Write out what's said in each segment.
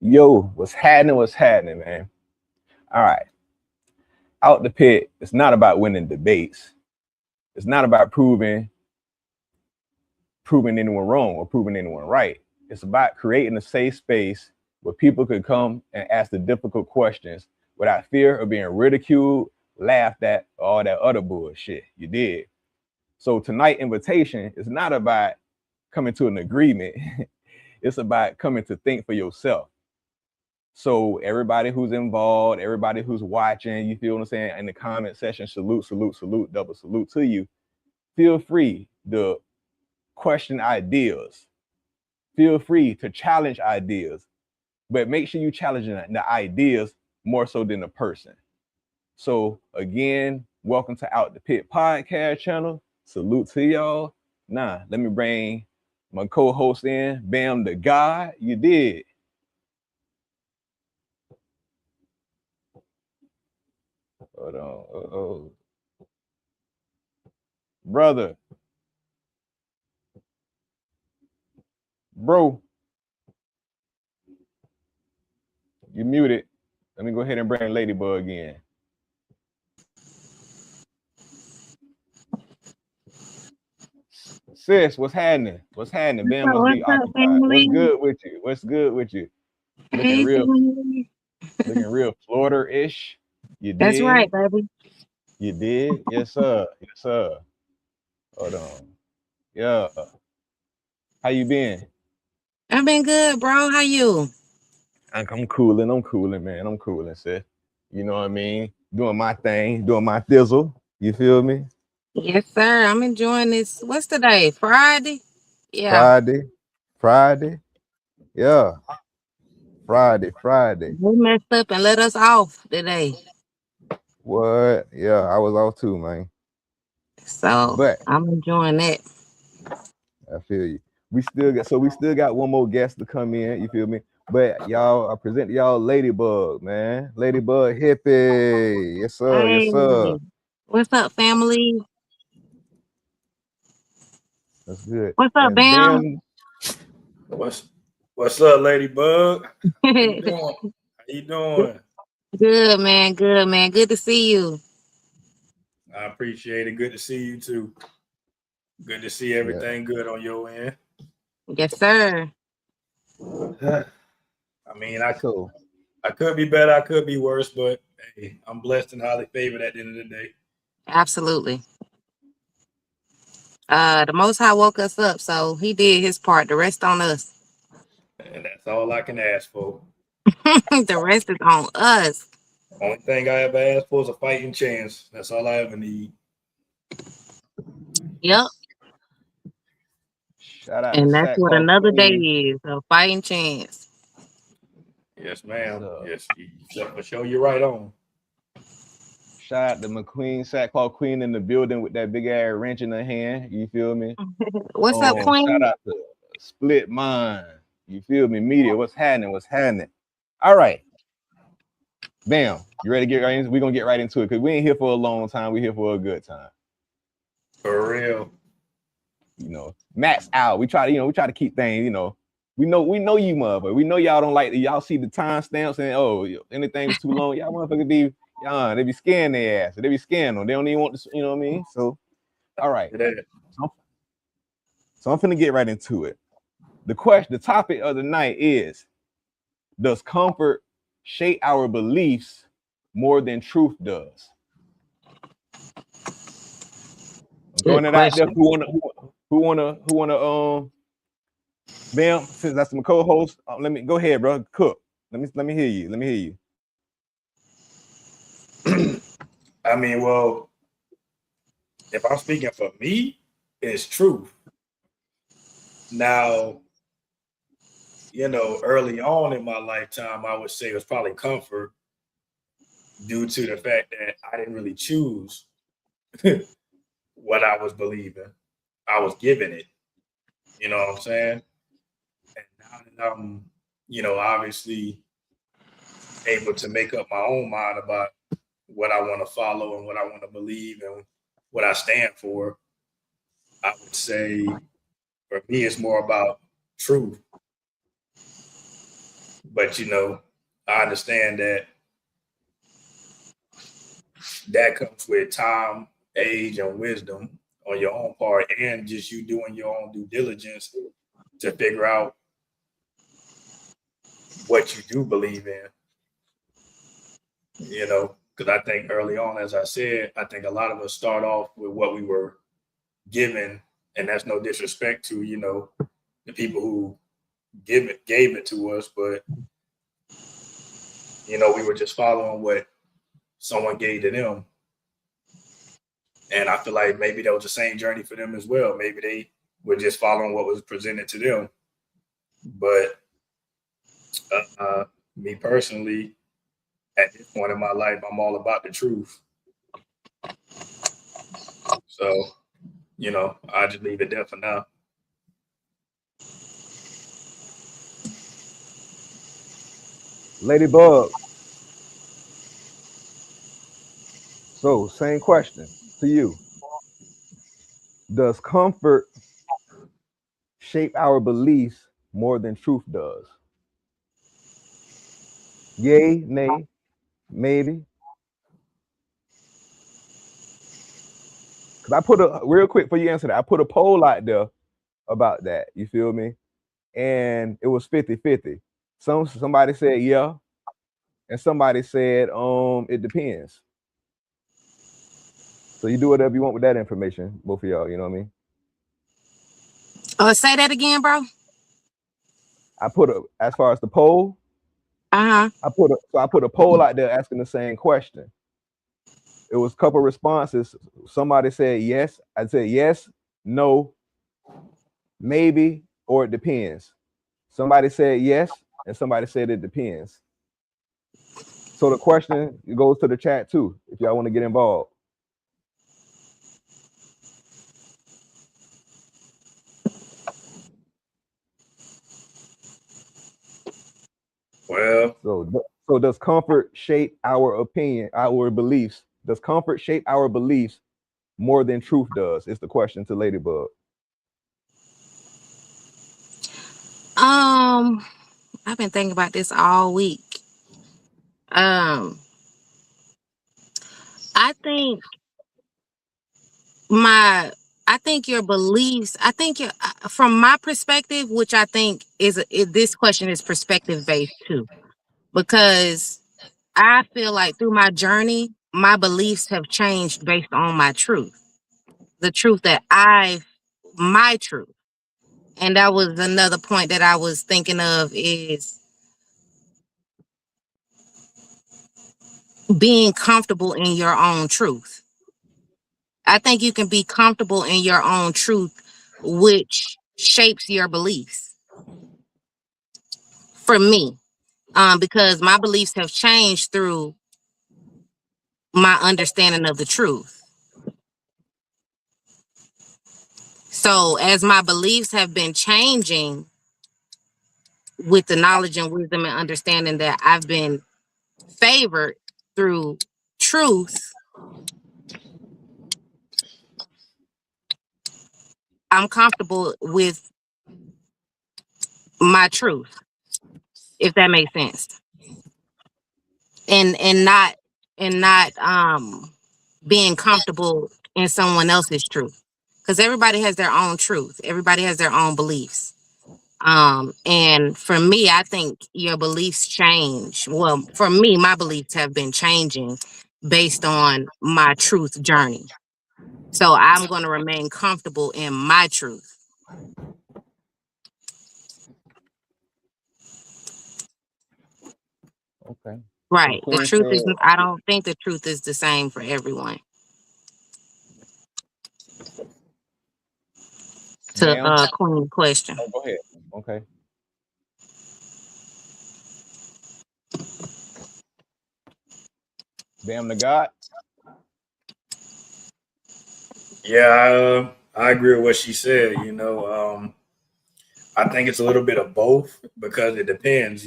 Yo, what's happening? What's happening, man? All right. Out the pit, it's not about winning debates. It's not about proving anyone wrong or proving anyone right. It's about creating a safe space where people could come and ask the difficult questions without fear of being ridiculed, laughed at, or all that other bullshit. You did. So tonight invitation is not about coming to an agreement. It's about coming to think for yourself. So everybody who's involved, everybody who's watching, you feel what I'm saying, in the comment section, salute, salute, salute, double salute to you. Feel free to question ideas. Feel free to challenge ideas, but make sure you challenge the ideas more so than the person. So again, welcome to Out the Pit podcast channel. Salute to y'all. Nah, let me bring my co-host in. Bam the God. You did. Hold on. Oh, brother, bro, you muted. Let me go ahead and bring Ladybug in. Sis, what's happening? What's happening? What's Ben up, must what's be up, occupied. What's family? good with you? What's good with you? Looking Hey, real, family. looking real Florida-ish. You That's right, did? baby. You did? Yes, sir. Yes, sir. Hold on. Yeah. How you been? I've been good, bro. How you? I'm cooling. I'm cooling, man. I'm cooling, sis. You know what I mean? Doing my thing, doing my thizzle. You feel me? Yes, sir. I'm enjoying this. What's today? Friday? Yeah. Friday. Friday. Yeah. Friday. Friday. They messed up and let us off today. What? Yeah, I was off too, man. So But I'm enjoying that. I feel you. We still got one more guest to come in. You feel me? But y'all, I present y'all Ladybug, man. Ladybug hippie. Yes, sir. Yes, Hey, sir. what's up, family? That's good. What's up, And Bam? Bam, What's what's up, Ladybug? How you Good, doing? How you doing? man. Good, man. Good to see you. I appreciate it. Good to see you too. Good to see yeah, everything good on your end. Yes, sir. I mean, so I could be better, I could be worse, but hey, I'm blessed and highly favored at the end of the day, Absolutely. The Most High woke us up, so he did his part. The rest on us. and that's all I can ask for. The rest is on us. Only thing I ever asked for is a fighting chance. That's all I ever need. Yep. shout out to And that's what Sackcloth another day Queen. is, a fighting chance. Yes, Yes, ma'am. sir. Yes, for sure. You're right on. Shout out to McQueen, Sackcloth Queen in the building with that big ass wrench in her hand. You feel me? What's up, Shout Queen? out to Split Mind. You feel me? Media. What's happening? What's happening? All right. Bam. You ready to get right into it? We're gonna get right into it because we ain't here for a long time. We're here for a good time. For real. You know, max out. We try to keep things, we know you mother. We know y'all don't like y'all see the timestamps and anything was too long. Y'all motherfuckers be they be scaring their ass. They be scaring them. They don't even want to, you know what I mean? So all right. So, I'm finna get right into it. The topic of the night is, does comfort shape our beliefs more than truth does? I'm throwing Good it out there. question. Who wanna Bam, since that's my co-host, let me go ahead, bro. Cook. Let me hear you. Let me hear you. I mean, well, if I'm speaking for me, it's truth. Now, early on in my lifetime, I would say it was probably comfort due to the fact that I didn't really choose what I was believing. I was given it. You know what I'm saying? And now that I'm, obviously able to make up my own mind about what I want to follow and what I want to believe and what I stand for, I would say for me, it's more about truth. But I understand that comes with time, age, and wisdom on your own part, and just you doing your own due diligence to figure out what you do believe in. Because I think early on, as I said, I think a lot of us start off with what we were given, and that's no disrespect to the people who gave it to us, but we were just following what someone gave to them. And I feel like maybe that was the same journey for them as well. Maybe they were just following what was presented to them. But me personally, at this point in my life, I'm all about the truth. So, I just leave it there for now. Ladybug. So, same question to you. Does comfort shape our beliefs more than truth does? Yay, nay, maybe? Because I put real quick for you answer that, I put a poll out there about that. You feel me? And it was 50-50. Somebody said yeah, and somebody said it depends. So you do whatever you want with that information, both of y'all, you know what I mean? Say that again, bro. I put as far as the poll, I put a poll out there asking the same question. It was a couple responses. Somebody said yes. I said yes, no, maybe, or it depends. Somebody said yes, and somebody said it depends. So the question goes to the chat too, if y'all want to get involved. Well, so does comfort shape our opinion, our beliefs? Does comfort shape our beliefs more than truth does? Is the question to Ladybug. I've been thinking about this all week. I think your beliefs, from my perspective, which I think this question is perspective based too, because I feel like through my journey, my beliefs have changed based on my truth, the truth my truth. And that was another point that I was thinking of, is being comfortable in your own truth. I think you can be comfortable in your own truth, which shapes your beliefs. For me, because my beliefs have changed through my understanding of the truth. So as my beliefs have been changing with the knowledge and wisdom and understanding that I've been favored through truth, I'm comfortable with my truth, if that makes sense. And not being comfortable in someone else's truth. Because everybody has their own truth. Everybody has their own beliefs. And for me, I think your beliefs change. Well, for me, my beliefs have been changing based on my truth journey. So I'm going to remain comfortable in my truth. Okay. Right. So The truth is, I don't think the truth is the same for everyone. To Queen question. Oh, go ahead. Okay. Bam to God. Yeah, I agree with what she said. I think it's a little bit of both, because it depends.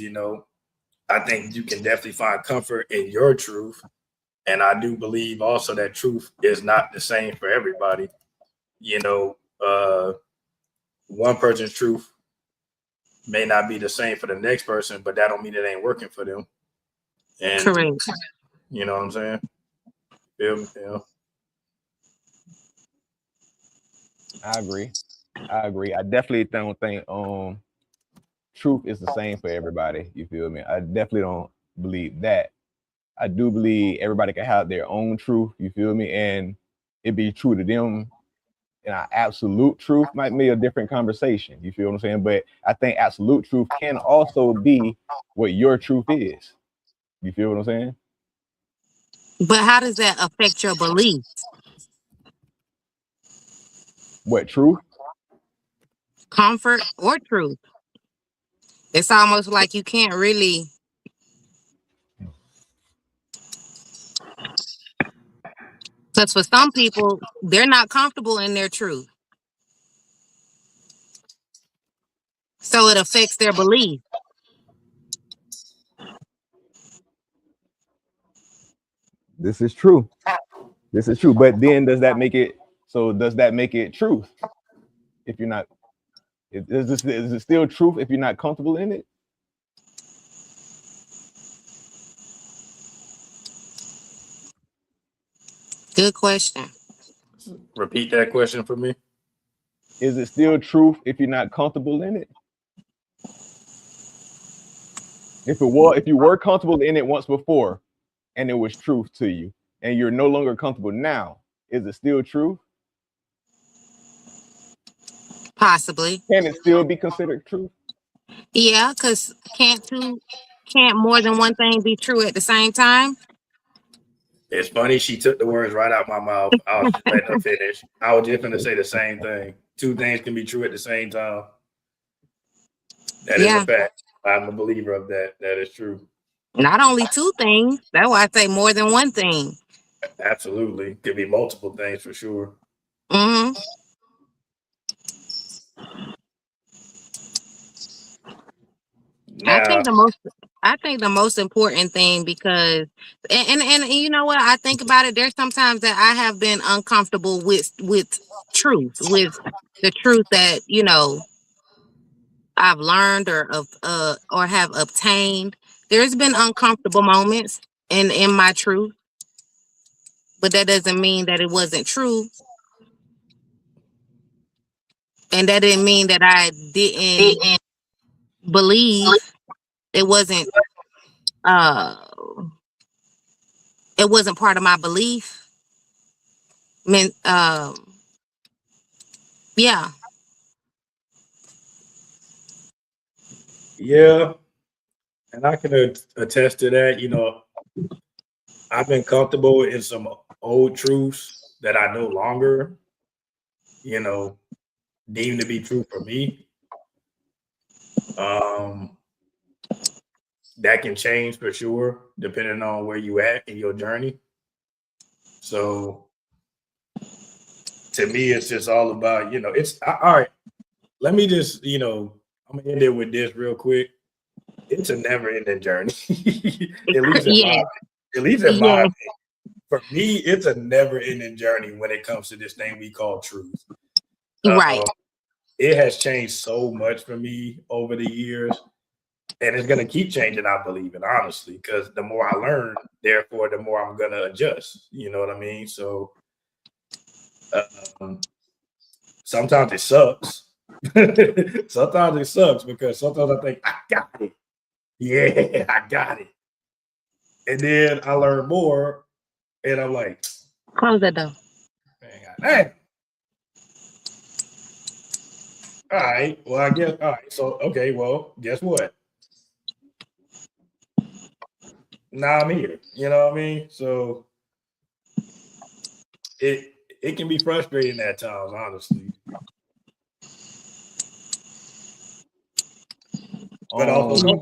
I think you can definitely find comfort in your truth, and I do believe also that truth is not the same for everybody. One person's truth may not be the same for the next person, but that don't mean it ain't working for them. And Correct. you know what I'm saying? Yeah. I agree. I definitely don't think truth is the same for everybody. You feel me? I definitely don't believe that. I do believe everybody can have their own truth. You feel me? And it be true to them. And our absolute truth might be a different conversation. You feel what I'm saying? But I think absolute truth can also be what your truth is. You feel what I'm saying? But how does that affect your beliefs? What truth? Comfort or truth? It's almost like you can't really. Because for some people, they're not comfortable in their truth. So it affects their belief. This is true. This is true. But then does that make it so? Does that make it truth? If you're not, is it still truth if you're not comfortable in it? Good question. Repeat that question for me. Is it still truth if you're not comfortable in it? If you were comfortable in it once before, and it was truth to you, and you're no longer comfortable now, is it still truth? Possibly. Can it still be considered truth? Yeah, because can't more than one thing be true at the same time? It's funny she took the words right out my mouth. I was just letting her finish. I was just going to say the same thing. Two things can be true at the same time. That is a fact. I'm a believer of that. That is true. Not only two things. That's why I say more than one thing. Absolutely. Could be multiple things for sure. Mm-hmm. Now, I think the most important thing, because and you know what, I think about it, there's sometimes that I have been uncomfortable with truth, with the truth that, you know, I've learned or have obtained. There's been uncomfortable moments in my truth, but that doesn't mean that it wasn't true, and that didn't mean that I didn't believe it wasn't uh it wasn't part of my belief. mean Yeah. yeah, and I can attest to that. You know, I've been comfortable in some old truths that I no longer, you know, deem to be true for me. Um, that can change for sure, depending on where you at in your journey. So to me, it's just all about, you know, all right. Let me just, you know, I'm gonna end it with this real quick. It's a never-ending journey. at least in Yeah. my opinion. For me, it's a never-ending journey when it comes to this thing we call truth. Right. It has changed so much for me over the years, and it's gonna keep changing, I believe, and honestly, because the more I learn, therefore, the more I'm gonna adjust. You know what I mean? So sometimes it sucks. Sometimes it sucks because sometimes I think I got it. Yeah, I got it. And then I learn more, and I'm like, Close that door. man, all right. Well, I guess all right. So okay, well, guess what? Now I'm here. You know what I mean? So it can be frustrating at times, honestly. But also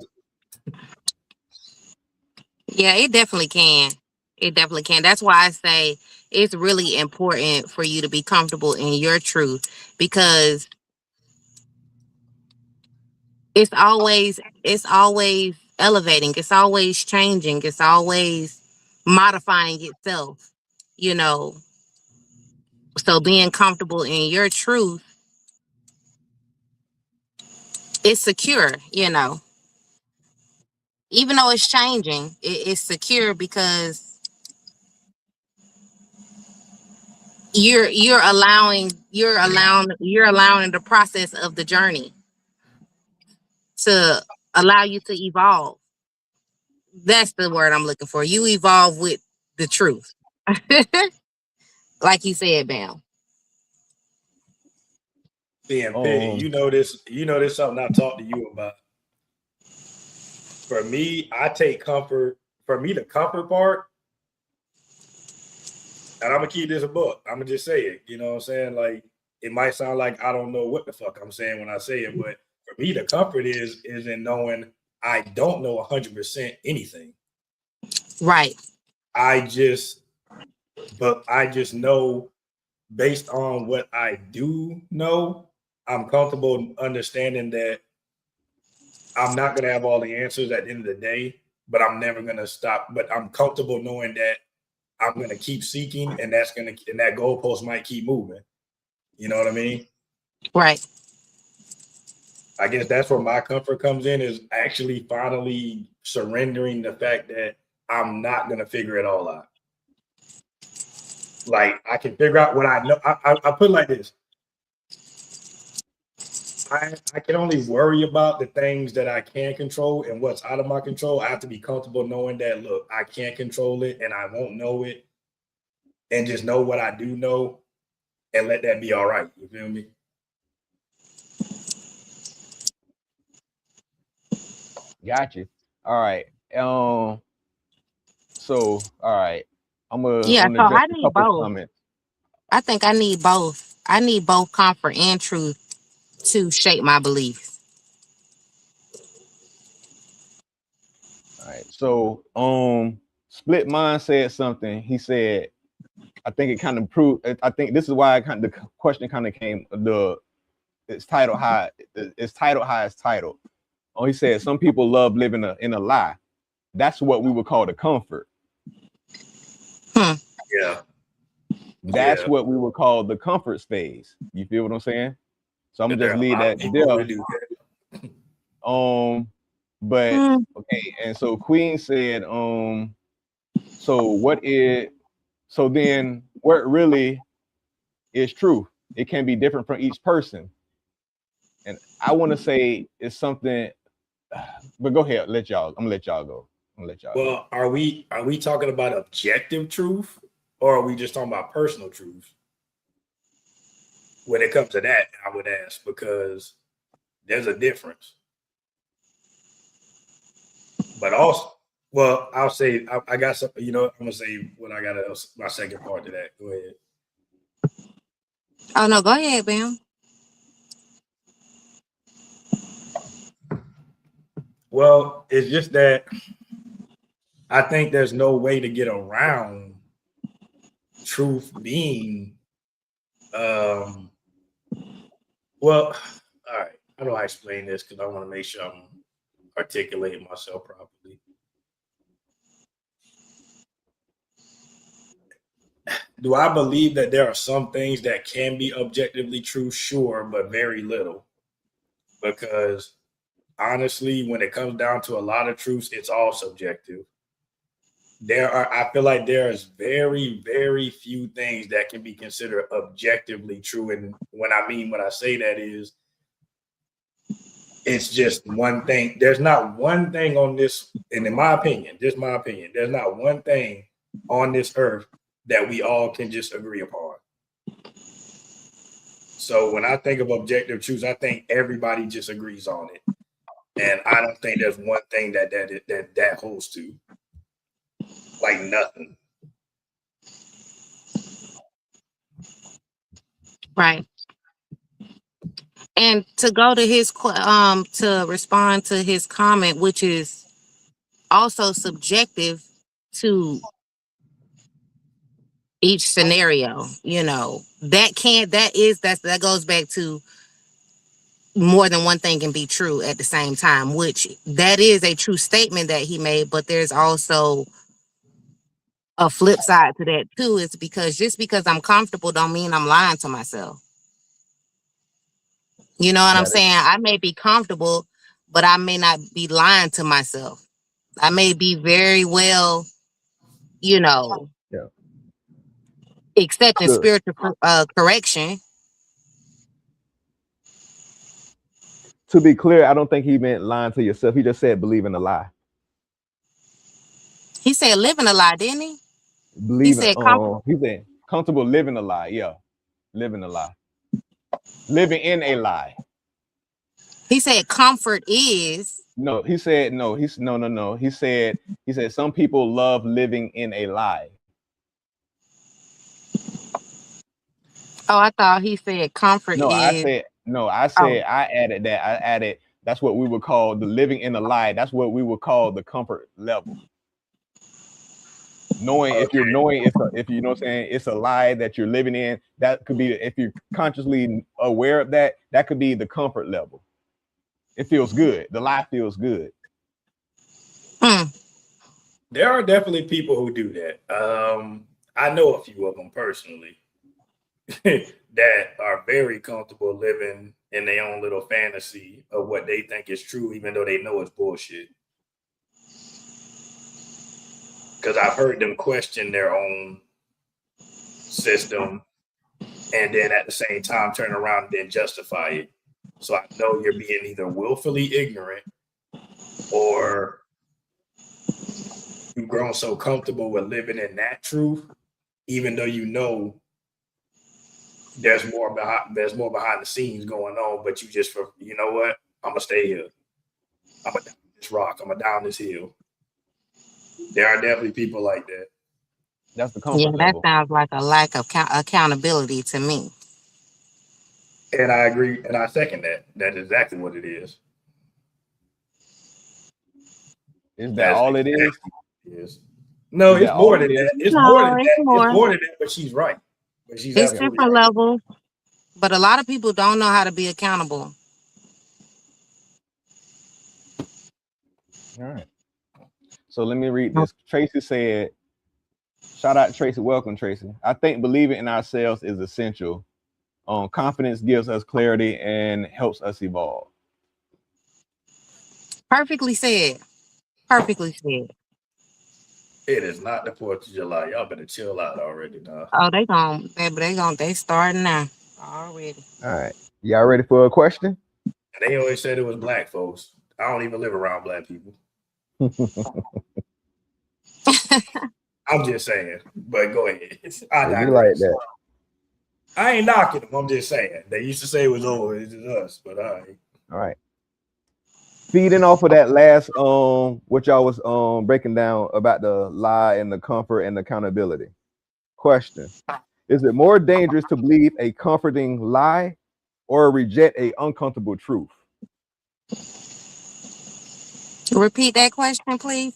Yeah, it definitely can. It definitely can. That's why I say it's really important for you to be comfortable in your truth, because it's always elevating, it's always changing, it's always modifying itself, you know. So being comfortable in your truth it's secure, you know. Even though it's changing, it's secure because you're allowing the process of the journey to allow you to evolve. That's the word I'm looking for. You evolve with the truth. Like you said, Bam. Being petty, you know this something I talked to you about. For me, I take comfort. For me, the comfort part, and I'm gonna keep this a book. I'm gonna just say it. You know what I'm saying? Like it might sound like I don't know what the fuck I'm saying when I say it, but for me, the comfort is in knowing I don't know 100% anything. Right. I just know based on what I do know, I'm comfortable understanding that I'm not going to have all the answers at the end of the day, but I'm never going to stop. But I'm comfortable knowing that I'm going to keep seeking, and that goalpost might keep moving. You know what I mean? Right. I guess that's where my comfort comes in, is actually finally surrendering the fact that I'm not going to figure it all out. Like I can figure out what I know. I put it like this. I can only worry about the things that I can control, and what's out of my control, I have to be comfortable knowing that, look, I can't control it and I won't know it, and just know what I do know and let that be all right. You feel me? Got you. All right. So all right. I'm Yeah, gonna so address I a need couple both. comments. I think I need both. I need both comfort and truth to shape my beliefs. All right. So Split Mind said something. He said, I think it kind of proved. I think this is why the question kind of came. It's titled how it's titled. Oh, he said some people love living in a lie. That's what we would call the comfort. Yeah. That's what we would call the comfort phase. You feel what I'm saying? So I'm gonna just leave that there. But okay, and so Queen said, so then what really is truth? It can be different from each person. And I want to say it's something, but go ahead, I'm gonna let y'all go. Well, are we talking about objective truth, or are we just talking about personal truth? When it comes to that, I would ask, because there's a difference. But also, well, I'll say I got some. You know, I'm gonna say what I got. My second part to that. Go ahead. Oh no, go ahead, Bam. Well, it's just that I think there's no way to get around truth being. Well, all right. How do I explain this? Because I want to make sure I'm articulating myself properly. Do I believe that there are some things that can be objectively true? Sure, but very little. Because honestly, when it comes down to a lot of truths, it's all subjective. I feel like there's very, very few things that can be considered objectively true. And when I say that is, it's just one thing. There's not one thing on this, and in my opinion, just my opinion, there's not one thing on this earth that we all can just agree upon. So when I think of objective truths, I think everybody just agrees on it. And I don't think there's one thing that holds to. Like nothing. Right. And to go to his to respond to his comment, which is also subjective to each scenario, you know, that goes back to more than one thing can be true at the same time, which that is a true statement that he made, but there's also a flip side to that too. It's because just because I'm comfortable don't mean I'm lying to myself. You know what I'm That is, saying? I may be comfortable, but I may not be lying to myself. I may be very well, you know, yeah. accepting To, spiritual correction. to be clear, I don't think he meant lying to yourself. He just said believe in a lie. He said living a lie, didn't he? He Believe in, said comfort. he said comfortable living a lie. Yeah, living a lie. Living in a lie. He said comfort is. No, he said no. He's no, no, no. He said some people love living in a lie. Oh, I thought he said comfort No, I is. said no. I Oh, said I added that. I added that's what we would call the living in a lie. That's what we would call the comfort level. Knowing if you're knowing if you know what I'm saying, it's a lie that you're living in. That could be if you're consciously aware of that. That could be the comfort level. It feels good. The lie feels good. hmm. There are definitely people who do that. I know a few of them personally that are very comfortable living in their own little fantasy of what they think is true, even though they know it's bullshit. Because I've heard them question their own system and then at the same time turn around and then justify it. So I know you're being either willfully ignorant or you've grown so comfortable with living in that truth, even though you know there's more behind the scenes going on, but you just for you know what? I'm gonna stay here. I'm gonna down this rock. I'm gonna down this hill. There are definitely people like that. That's the Yeah, comfort that level. sounds like a lack of accountability to me. And I agree and I second that. That's exactly what it is. Is that That's all it is? exactly what it is. No, Is it's that all more it than is? that. It's more No, than it's that. It's more. more than that, but she's right. But she's It's Yeah. absolutely different right. levels, but a lot of people don't know how to be accountable. All right. So let me read this. Tracy said, shout out Tracy. Welcome, Tracy. I think believing in ourselves is essential. Confidence gives us clarity and helps us evolve. Perfectly said. Perfectly said. It is not the 4th of July. Y'all better chill out already, now. Oh, they starting now already. All right. Y'all ready for a question? And they always said it was black folks. I don't even live around black people. I'm just saying. But go ahead. I It'd be like digress. that. I ain't knocking them. I'm just saying. They used to say it was over. It's just us. But all right. All right. Feeding off of that last what y'all was breaking down about the lie and the comfort and the accountability. Question. Is it more dangerous to believe a comforting lie or reject a uncomfortable truth? Repeat that question, please.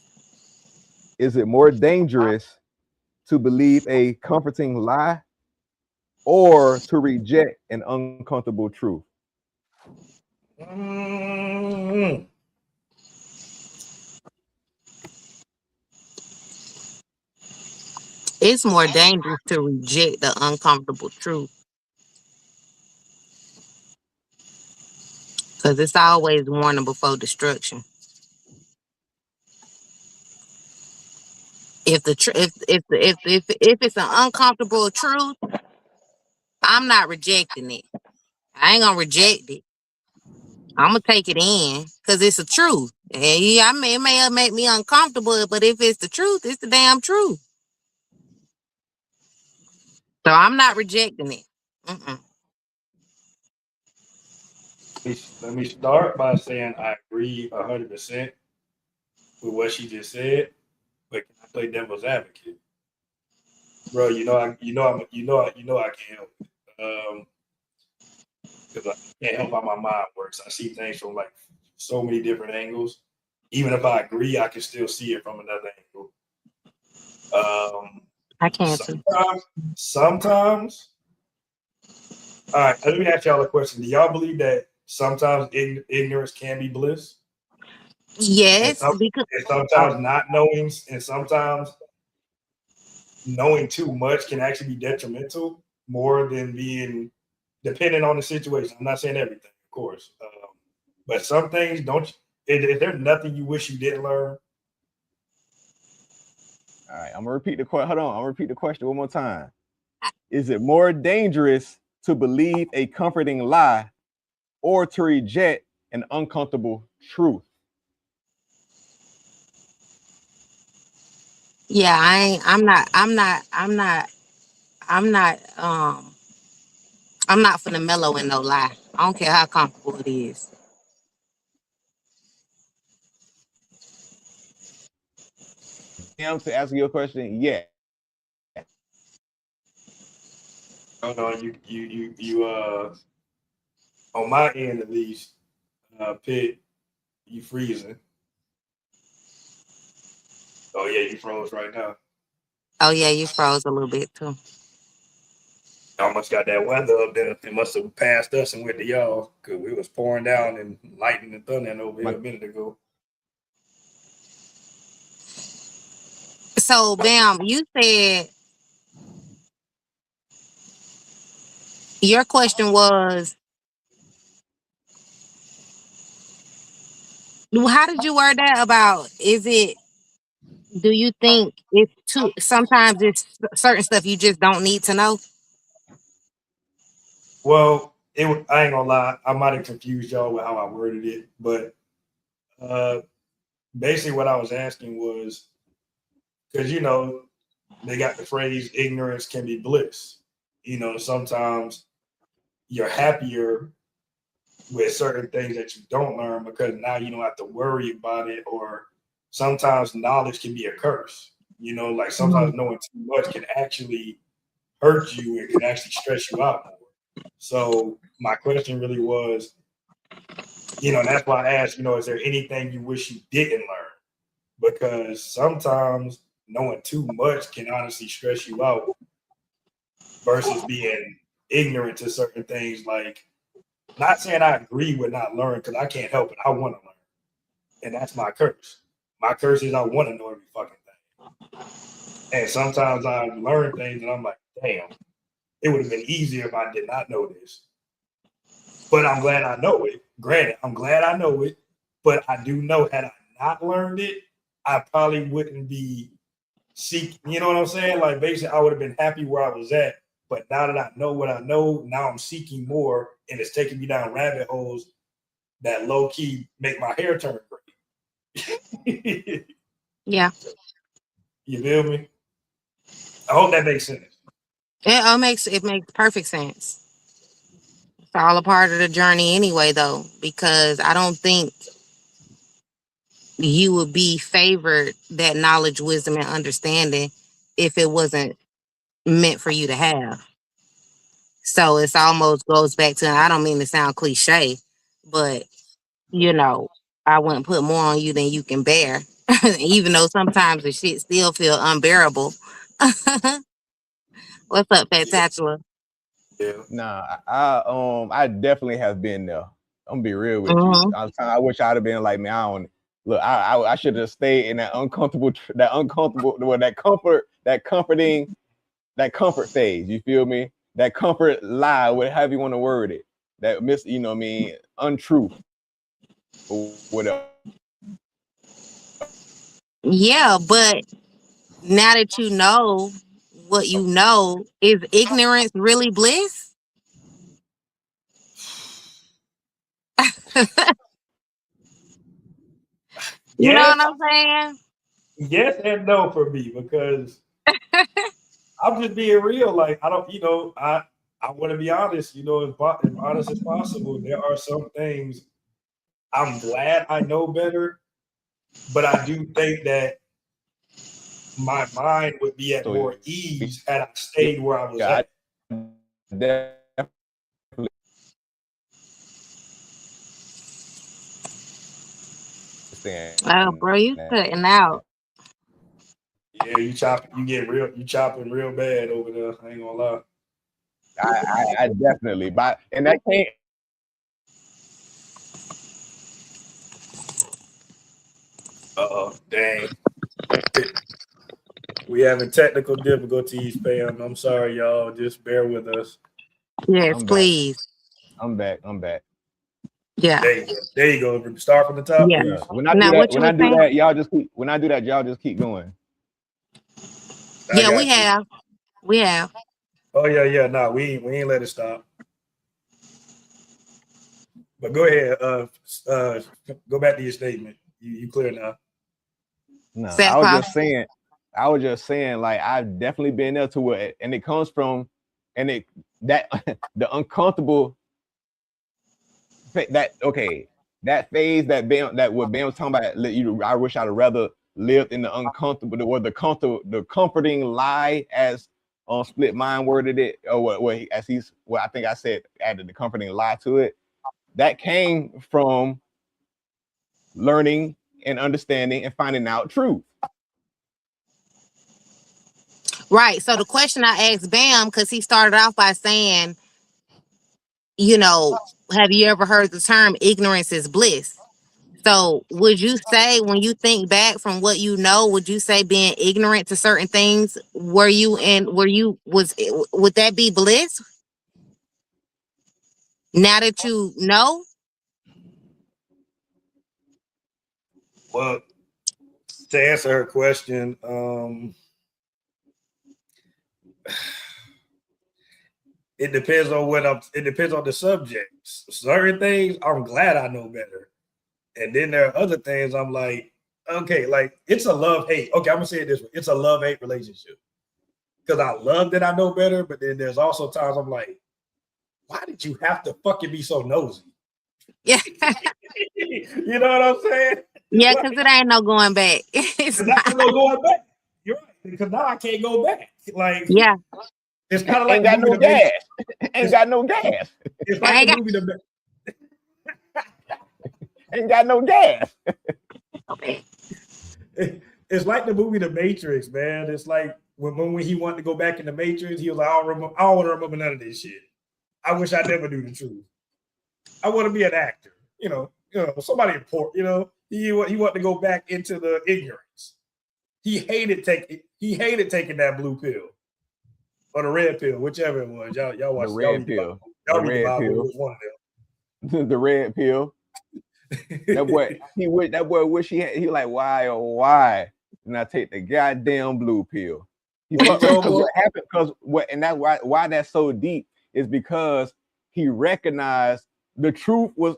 Is it more dangerous to believe a comforting lie or to reject an uncomfortable truth? Mm, It's more dangerous to reject the uncomfortable truth because it's always warning before destruction. If the tr- if it's an uncomfortable truth, I'm not rejecting it. I ain't gonna reject it. I'm gonna take it in because it's the truth. And yeah, it may make me uncomfortable, but if it's the truth, it's the damn truth. So I'm not rejecting it. Mm-mm. let me start by saying I agree 100% with what she just said. But can I play devil's advocate? Bro, I can't help it. Because I can't help how my mind works. I see things from like so many different angles. Even if I agree, I can still see it from another angle. I can't too. Sometimes. All right, let me ask y'all a question. Do y'all believe that sometimes ignorance can be bliss, and, Yes, because and sometimes not knowing, and sometimes knowing too much can actually be detrimental more than being dependent on the situation? I'm not saying everything. of course. But some things don't. Is there nothing you wish you didn't learn? All right, I'm gonna repeat the question. Hold on, I'm gonna repeat the question one more time. Is it more dangerous to believe a comforting lie or to reject an uncomfortable truth? Yeah, I'm not finna mellow in no lie. I don't care how comfortable it is. To answer your question, yeah. Oh no, you on my end at least, Pit, you freezing. Oh yeah, you froze right now. Oh yeah, you froze a little bit too. Almost got that weather up there. It must have passed us and went to y'all because we was pouring down and lightning and thunder over here a minute ago. So Bam, you said your question was, how did you word that about, do you think it's too, sometimes it's certain stuff you just don't need to know? Well, I ain't gonna lie, I might have confused y'all with how I worded it, but basically what I was asking was, because they got the phrase ignorance can be bliss. Sometimes you're happier with certain things that you don't learn because now you don't have to worry about it, or sometimes knowledge can be a curse. Like sometimes knowing too much can actually hurt you. It can actually stress you out more. So my question really was, that's why I asked, is there anything you wish you didn't learn? Because sometimes knowing too much can honestly stress you out versus being ignorant to certain things. Like, not saying I agree with not learning because I can't help it. I want to learn. And that's my curse. My curse is I want to know every fucking thing. And sometimes I learn things and I'm like, damn, it would have been easier if I did not know this. But I'm glad I know it. Granted, I'm glad I know it. But I do know had I not learned it, I probably wouldn't be seeking. You know what I'm saying? Like, basically, I would have been happy where I was at. But now that I know what I know, now I'm seeking more, and it's taking me down rabbit holes that low key make my hair turn gray. Yeah. You feel me? I hope that makes sense. It makes perfect sense. It's all a part of the journey anyway, though, because I don't think you would be favored that knowledge, wisdom, and understanding if it wasn't meant for you to have. So it's almost goes back to, I don't mean to sound cliche, but I wouldn't put more on you than you can bear. Even though sometimes the shit still feel unbearable. What's up, Fantatula? Yeah. Nah, I definitely have been there. I'm gonna be real with you. Mhm. I wish I'd have been like, man, I don't look. I should have stayed in that uncomfortable, that comfort phase. You feel me? That comfort lie, whatever you want to word it. That untruth or whatever. Yeah, but now that you know what you know, is ignorance really bliss? You know Yes, what I'm saying? yes, and no for me because I'm just being real. Like, I don't, I want to be honest. As honest as possible. There are some things I'm glad I know better, but I do think that my mind would be at So more ease had I stayed where I was yeah, at. I definitely Oh, understand bro, you that. cutting out. Yeah, you chopping real bad over there. I ain't gonna lie. I definitely, but and that can't. Dang. We having technical difficulties, fam. I'm sorry, y'all. Just bear with us. Yes, I'm back. please. I'm back. Yeah. There you go. Start from the top, Yeah. please. When I Now, do what that, you when I were do saying? that, y'all just keep. When I do that, y'all just keep going. I Yeah, we got you. have. We have. Oh yeah. Nah, we ain't let it stop. But go ahead. Go back to your statement. You clear now. No, I was Sackcloth. just saying. I was just saying, like I've definitely been there to it, and it comes from, and it that the uncomfortable that phase that what Ben was talking about. I wish I'd rather lived in the uncomfortable or the comforting lie, as Split Mind worded it, or what I think I said, added the comforting lie to it. That came from learning and understanding and finding out truth. Right. So the question I asked Bam, because he started off by saying, you know, have you ever heard the term ignorance is bliss? So would you say, when you think back from what you know, would you say being ignorant to certain things, would that be bliss? Now that you know? Well, to answer her question, it depends on it depends on the subjects. Certain things I'm glad I know better. And then there are other things I'm like, okay, like it's a love-hate. Okay, I'm gonna say it this way. It's a love-hate relationship. Because I love that I know better, but then there's also times I'm like, why did you have to fucking be so nosy? Yeah. You know what I'm saying? Yeah, because it ain't no going back. It's Because not. no going back. You're right. Because now I can't go back. Like, Yeah. it's kind of like Ain't the got movie no gas. Ain't got no gas. It's like the movie Ain't got no gas. It's like the movie The Matrix, man. It's like when he wanted to go back in the Matrix, he was like, I don't want to remember none of this shit. I wish I never knew the truth. I want to be an actor, somebody important. He wanted to go back into the ignorance. He hated taking that blue pill or the red pill, whichever it was. Y'all watch the red pill. Y'all read the Bible. It was one of them. The red pill. That boy wish he like, why? And I take the goddamn blue pill. What happened? Why that's so deep is because he recognized the truth was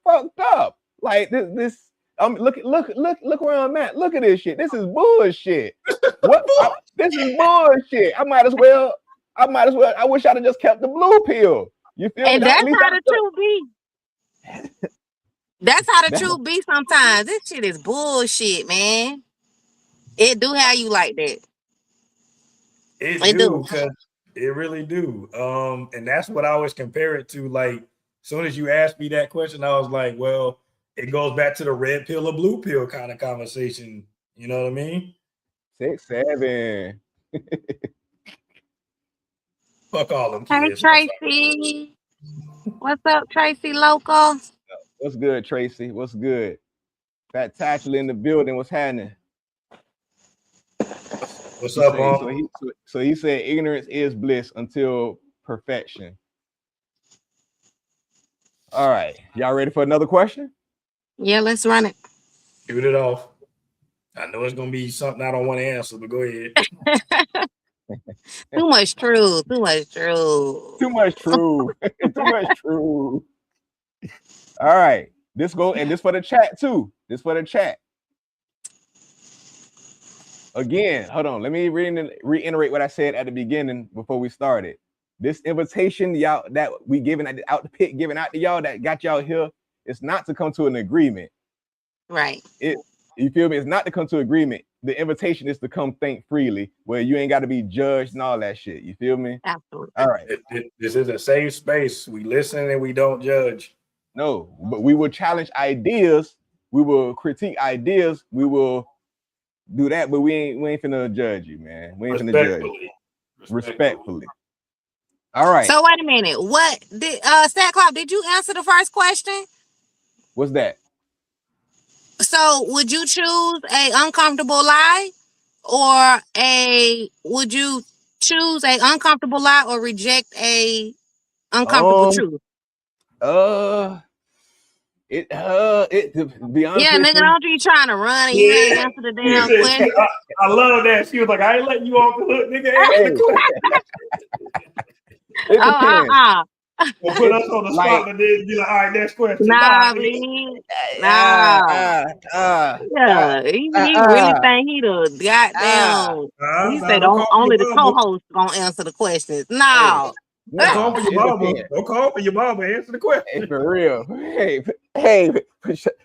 fucked up. Like this. Look where I'm at. Look at this shit. This is bullshit. This is bullshit. I might as well. I wish I'd have just kept the blue pill. You feel and me? that's how the truth be. That's how the truth be sometimes. This shit is bullshit, man. It do have you like that. It do. It really do. And that's what I always compare it to. Like, as soon as you asked me that question, I was like, well, it goes back to the red pill or blue pill kind of conversation. You know what I mean? 6'7". Fuck all them kids. Hey, Tracy. What's up, Tracy Local? What's good, Tracy? What's good? Fat Tatula in the building. What's happening? What's up, Mom? So he said ignorance is bliss until perfection. All right. Y'all ready for another question? Yeah, let's run it. Shoot it off. I know it's going to be something I don't want to answer, but go ahead. Too much truth. Too much truth. Too much truth. Too much truth. All right. This for the chat too. This for the chat. Again, hold on. Let me reiterate what I said at the beginning before we started. This invitation, y'all, that we giving out the pit, giving out to y'all that got y'all here, it's not to come to an agreement. Right. You feel me? It's not to come to agreement. The invitation is to come think freely, where you ain't got to be judged and all that shit. You feel me? Absolutely. All right. This is a safe space. We listen and we don't judge. No, but we will challenge ideas. We will critique ideas. We will do that, but we ain't finna judge you, man. We ain't finna judge you. Respectfully. All right. So wait a minute. What did Statclock, did you answer the first question? What's that? So would you choose a uncomfortable lie, or would you choose a uncomfortable lie or reject a uncomfortable truth? To be honest Yeah, with nigga, you, don't you trying to run and you ain't answer the She damn said, question? I love that. She was like, I ain't letting you off the hook, nigga. Answer the question. it depends. Or put us on the spot, Like, but then be like, all right, next question. Nah, Nah, man. Nah. Yeah, he really think he the goddamn. He say don't don't call for only the your mama. co-host gonna answer the questions. hey, No. Don't call for your it mama. depends. Don't call for your mama. Answer the Hey, question. for real. Hey,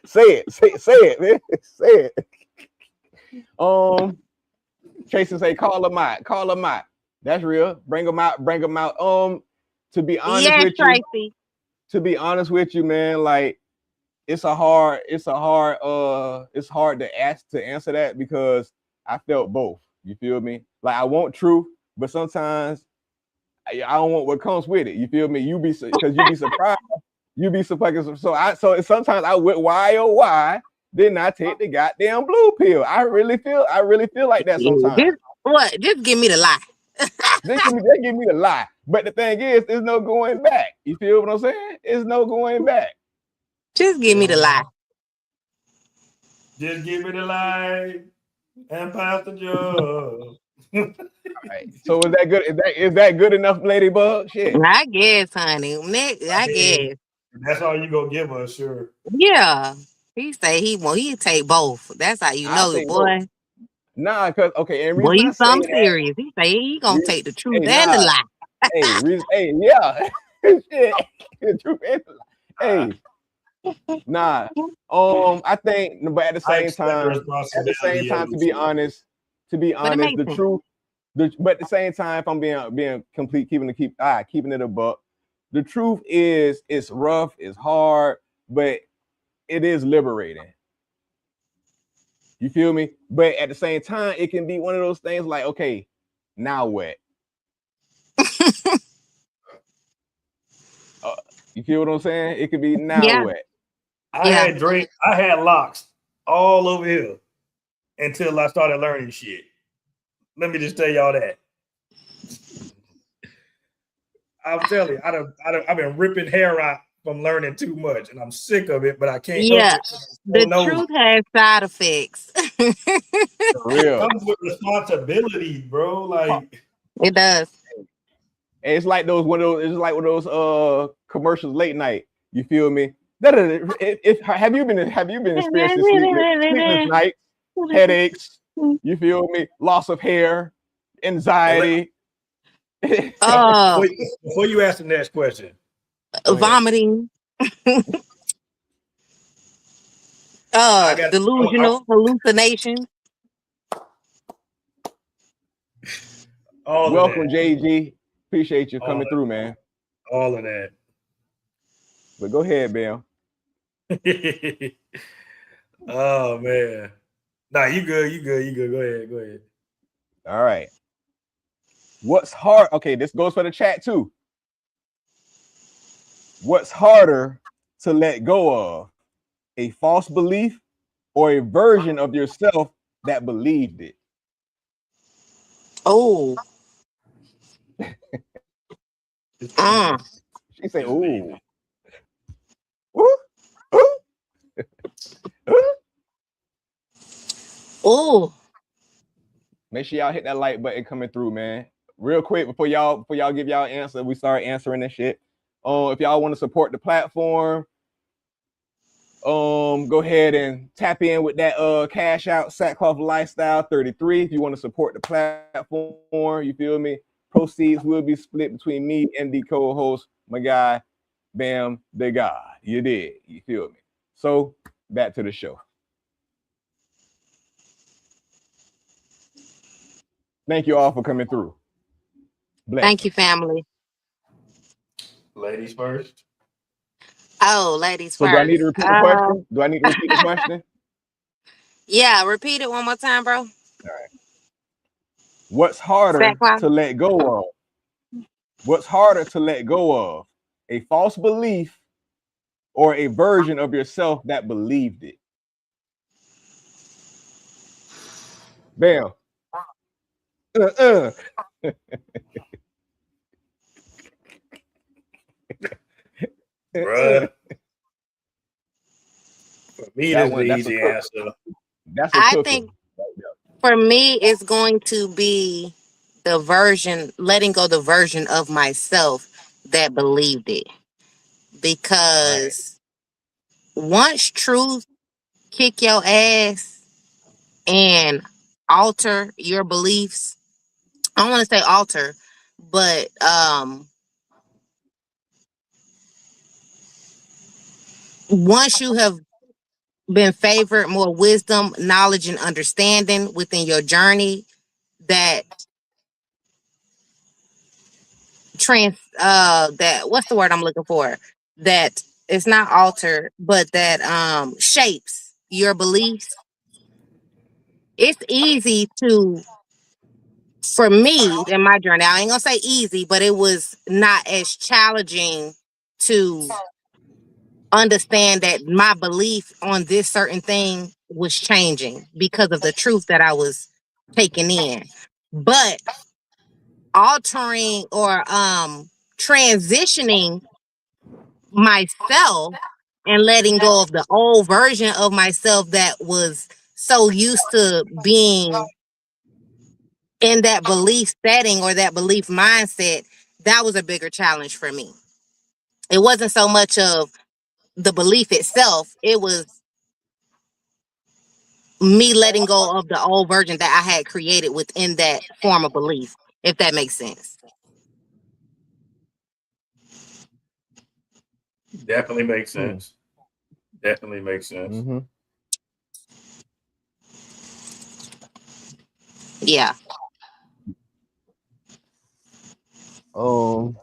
say it, man. Say it. Chase and say, call them out. That's real. Bring them out. To be honest Yes, with you, Tracy. man, like it's hard to answer that because I felt both. You feel me? Like I want truth, but sometimes I don't want what comes with it. You feel me? Because you be surprised. You be surprised. So sometimes I went why didn't I take the goddamn blue pill? I really feel like that sometimes. Just give me the lie. They give me the lie. But the thing is, there's no going back. You feel what I'm saying? There's no going back. Just give me the lie. Just give me the lie and pass the jug. Right. So is that good? Is that good enough, Ladybug? Shit. I guess, honey. I guess. That's all you gonna give us, sure. Yeah. He say he'll take both. That's how you know it, boy. Nah, cause okay, and Boy, reason I you say something that, serious. He say he gonna take the truth hey, and the nah, lie. yeah, shit, the truth and the lie. Hey, nah, I think, but at the same time, to be honest, But it makes the sense. truth, but at the same time, if I'm being complete, keeping it a buck, the truth is, it's rough, it's hard, but it is liberating. You feel me? But at the same time, it can be one of those things like, okay, now what? You feel what I'm saying? It could be now what? I had locks all over here until I started learning shit. Let me just tell y'all that. I'm telling you, I've been ripping hair out from learning too much, and I'm sick of it, but I can't help it. The truth has side effects. For real. It comes with responsibility, bro. Like it does. And it's like those commercials late night. You feel me? Have you been experiencing sleepless nights, headaches? You feel me? Loss of hair, anxiety. Before you ask the next question, vomiting. Delusional hallucinations. Welcome, JG. Appreciate you coming through, man. All of that. But go ahead, Bam. Oh man. Nah, you good. Go ahead. All right. What's hard? Okay, this goes for the chat too. What's harder to let go of? A false belief or a version of yourself that believed it? Oh. She said, "Ooh." Oh. Make sure y'all hit that like button coming through, man. Real quick before y'all give y'all answer, we start answering this shit. If y'all want to support the platform, go ahead and tap in with that cash out Sackcloth Lifestyle 33 if you want to support the platform. You feel me? Proceeds will be split between me and the co-host, my guy, Bam the God. You did. You feel me? So back to the show. Thank you all for coming through. Bless Thank you, family. Ladies first. Oh, ladies so first. Do I need to repeat the question? Do I need to repeat the question? Yeah, repeat it one more time, bro. All right. What's harder to let go of? What's harder to let go of? A false belief or a version of yourself that believed it? Bam. Bruh. For me, That that's the one, that's a easy cooker. answer. That's a I cooker. think for me, it's going to be the version, letting go the version of myself that believed it. Right. Because once truth kick your ass and alter your beliefs, I don't want to say alter, but once you have been favored more wisdom, knowledge, and understanding within your journey, that that, what's the word I'm looking for, that it's not alter, but that shapes your beliefs. It's easy to, for me in my journey, I ain't gonna say easy, but it was not as challenging to understand that my belief on this certain thing was changing because of the truth that I was taking in. But altering or transitioning myself and letting go of the old version of myself that was so used to being in that belief setting or that belief mindset, that was a bigger challenge for me. It wasn't so much of the belief itself, it was me letting go of the old version that I had created within that form of belief, if that makes sense. Definitely makes Hmm. sense. Definitely makes sense. Mm-hmm. Yeah. Um,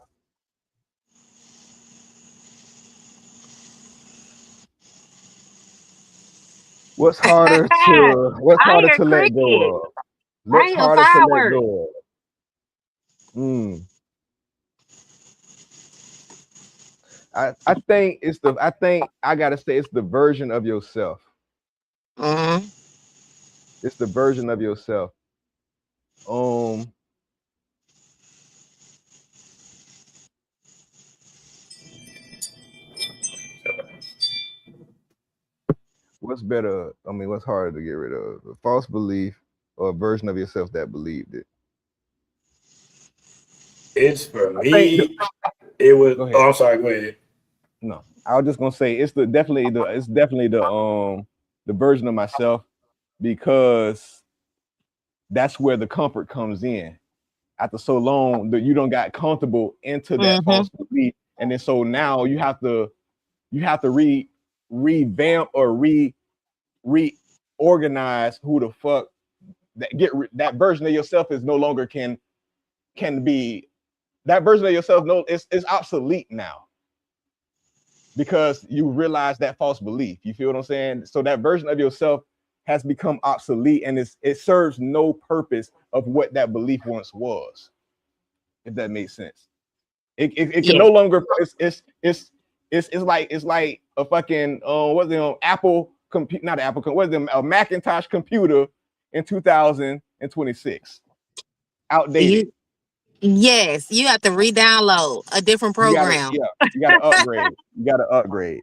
what's harder to I hear let cricket. go of? I What's hear harder to let fireworks. go of? Mm. I think it's the I think I gotta say it's the version of yourself. Mm-hmm. It's the version of yourself. Um, what's better? I mean, what's harder to get rid of? A false belief or a version of yourself that believed it? It's for I think. me. It was. Go ahead. Oh, I'm sorry. Go ahead. No, I was just gonna say it's definitely the version of myself because that's where the comfort comes in. After so long that you don't got comfortable into that Mm-hmm. false belief, and then so now you have to revamp or reorganize who the fuck that version of yourself is no longer can be that version of yourself. No, it's obsolete now because you realize that false belief. You feel what I'm saying? So that version of yourself has become obsolete, and it serves no purpose of what that belief once was. If that makes sense, it can Yeah. no longer. It's like a fucking what's the Apple computer, not Apple, what's the a Macintosh computer in 2026, outdated. Yes, you have to re-download a different program. You gotta upgrade. You gotta upgrade.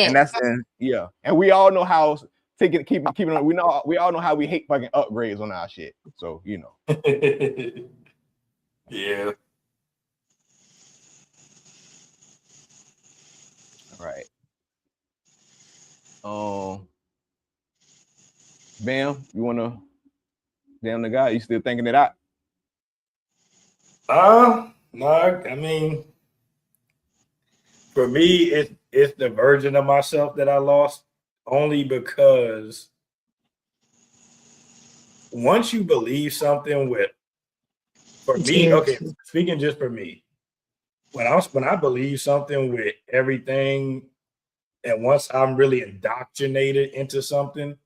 And Yes. that's yeah. And we all know how keeping on. We all know how we hate fucking upgrades on our shit. So you know. Yeah. All right. Bam, you wanna damn the guy, you still thinking it out? No, I mean, for me, it's the version of myself that I lost only because once you believe something with, for me, Jerry. okay, speaking just for me, when I believe something with everything, and once I'm really indoctrinated into something,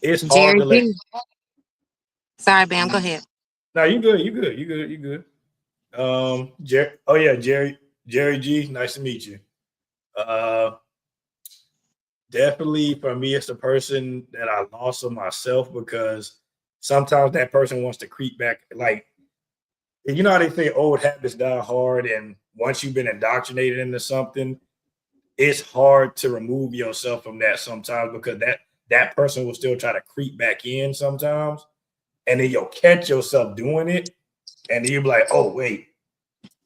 it's hard Jerry to let. G. Sorry, Bam. Go ahead. No, you good, you good, you good, you good. Oh yeah, Jerry G. Nice to meet you. Uh, Definitely for me, it's the person that I lost of myself because sometimes that person wants to creep back. Like you know how they say old habits die hard, and once you've been indoctrinated into something, it's hard to remove yourself from that sometimes, because that person will still try to creep back in sometimes, and then you'll catch yourself doing it, and then you'll be like, oh wait,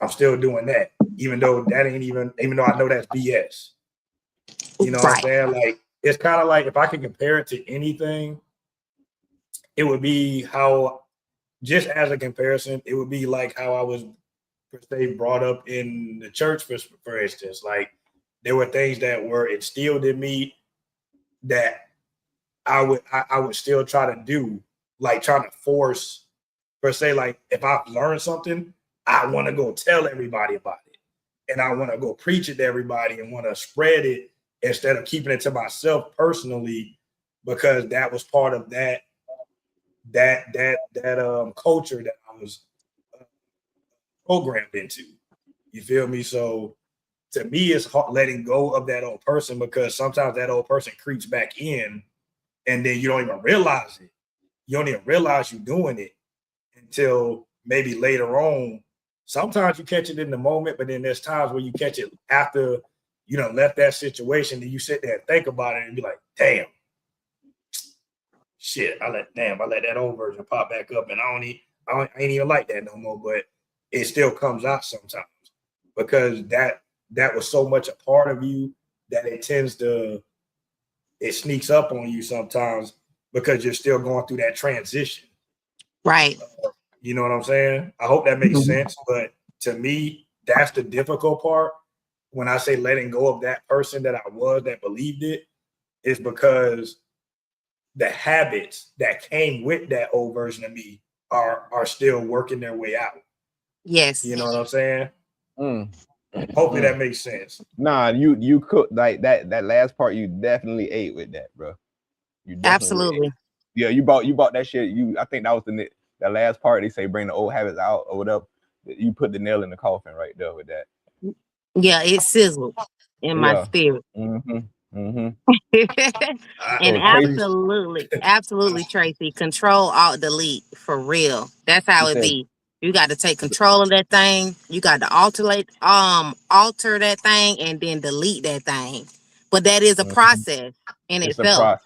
I'm still doing that, even though that ain't even though I know that's BS. You know what I'm saying? Like, it's kind of like, if I could compare it to anything, it would be how, just as a comparison, it would be like how I was, per se, brought up in the church, for instance. Like, there were things that were instilled in me that I would still try to do, like trying to force, per se, like if I've learned something, I want to go tell everybody about it. And I want to go preach it to everybody and want to spread it instead of keeping it to myself personally, because that was part of that culture that I was programmed into. You feel me? So to me, it's hard letting go of that old person, because sometimes that old person creeps back in, and then you don't even realize it. You don't even realize you're doing it until maybe later on. Sometimes you catch it in the moment, but then there's times where you catch it after you done left that situation, and you sit there and think about it and be like, damn, shit, I let that old version pop back up, and I ain't even like that no more. But it still comes out sometimes, because that was so much a part of you that it sneaks up on you sometimes, because you're still going through that transition. Right. You know what I'm saying? I hope that makes sense. But to me, that's the difficult part. When I say letting go of that person that that believed it, is because the habits that came with that old version of me are still working their way out. Yes. You know what I'm saying? Hopefully that makes sense. Nah, you cooked like that last part. You definitely ate with that, bro. You definitely absolutely ate. Yeah, you bought that shit. I think that was that last part. They say bring the old habits out or whatever. You put the nail in the coffin right there with that. Yeah, it sizzled in my spirit. And absolutely, Tracy, control, alt, delete, for real. That's how it be. You got to take control of that thing. You got to alter that thing, and then delete that thing. But that is a process in itself.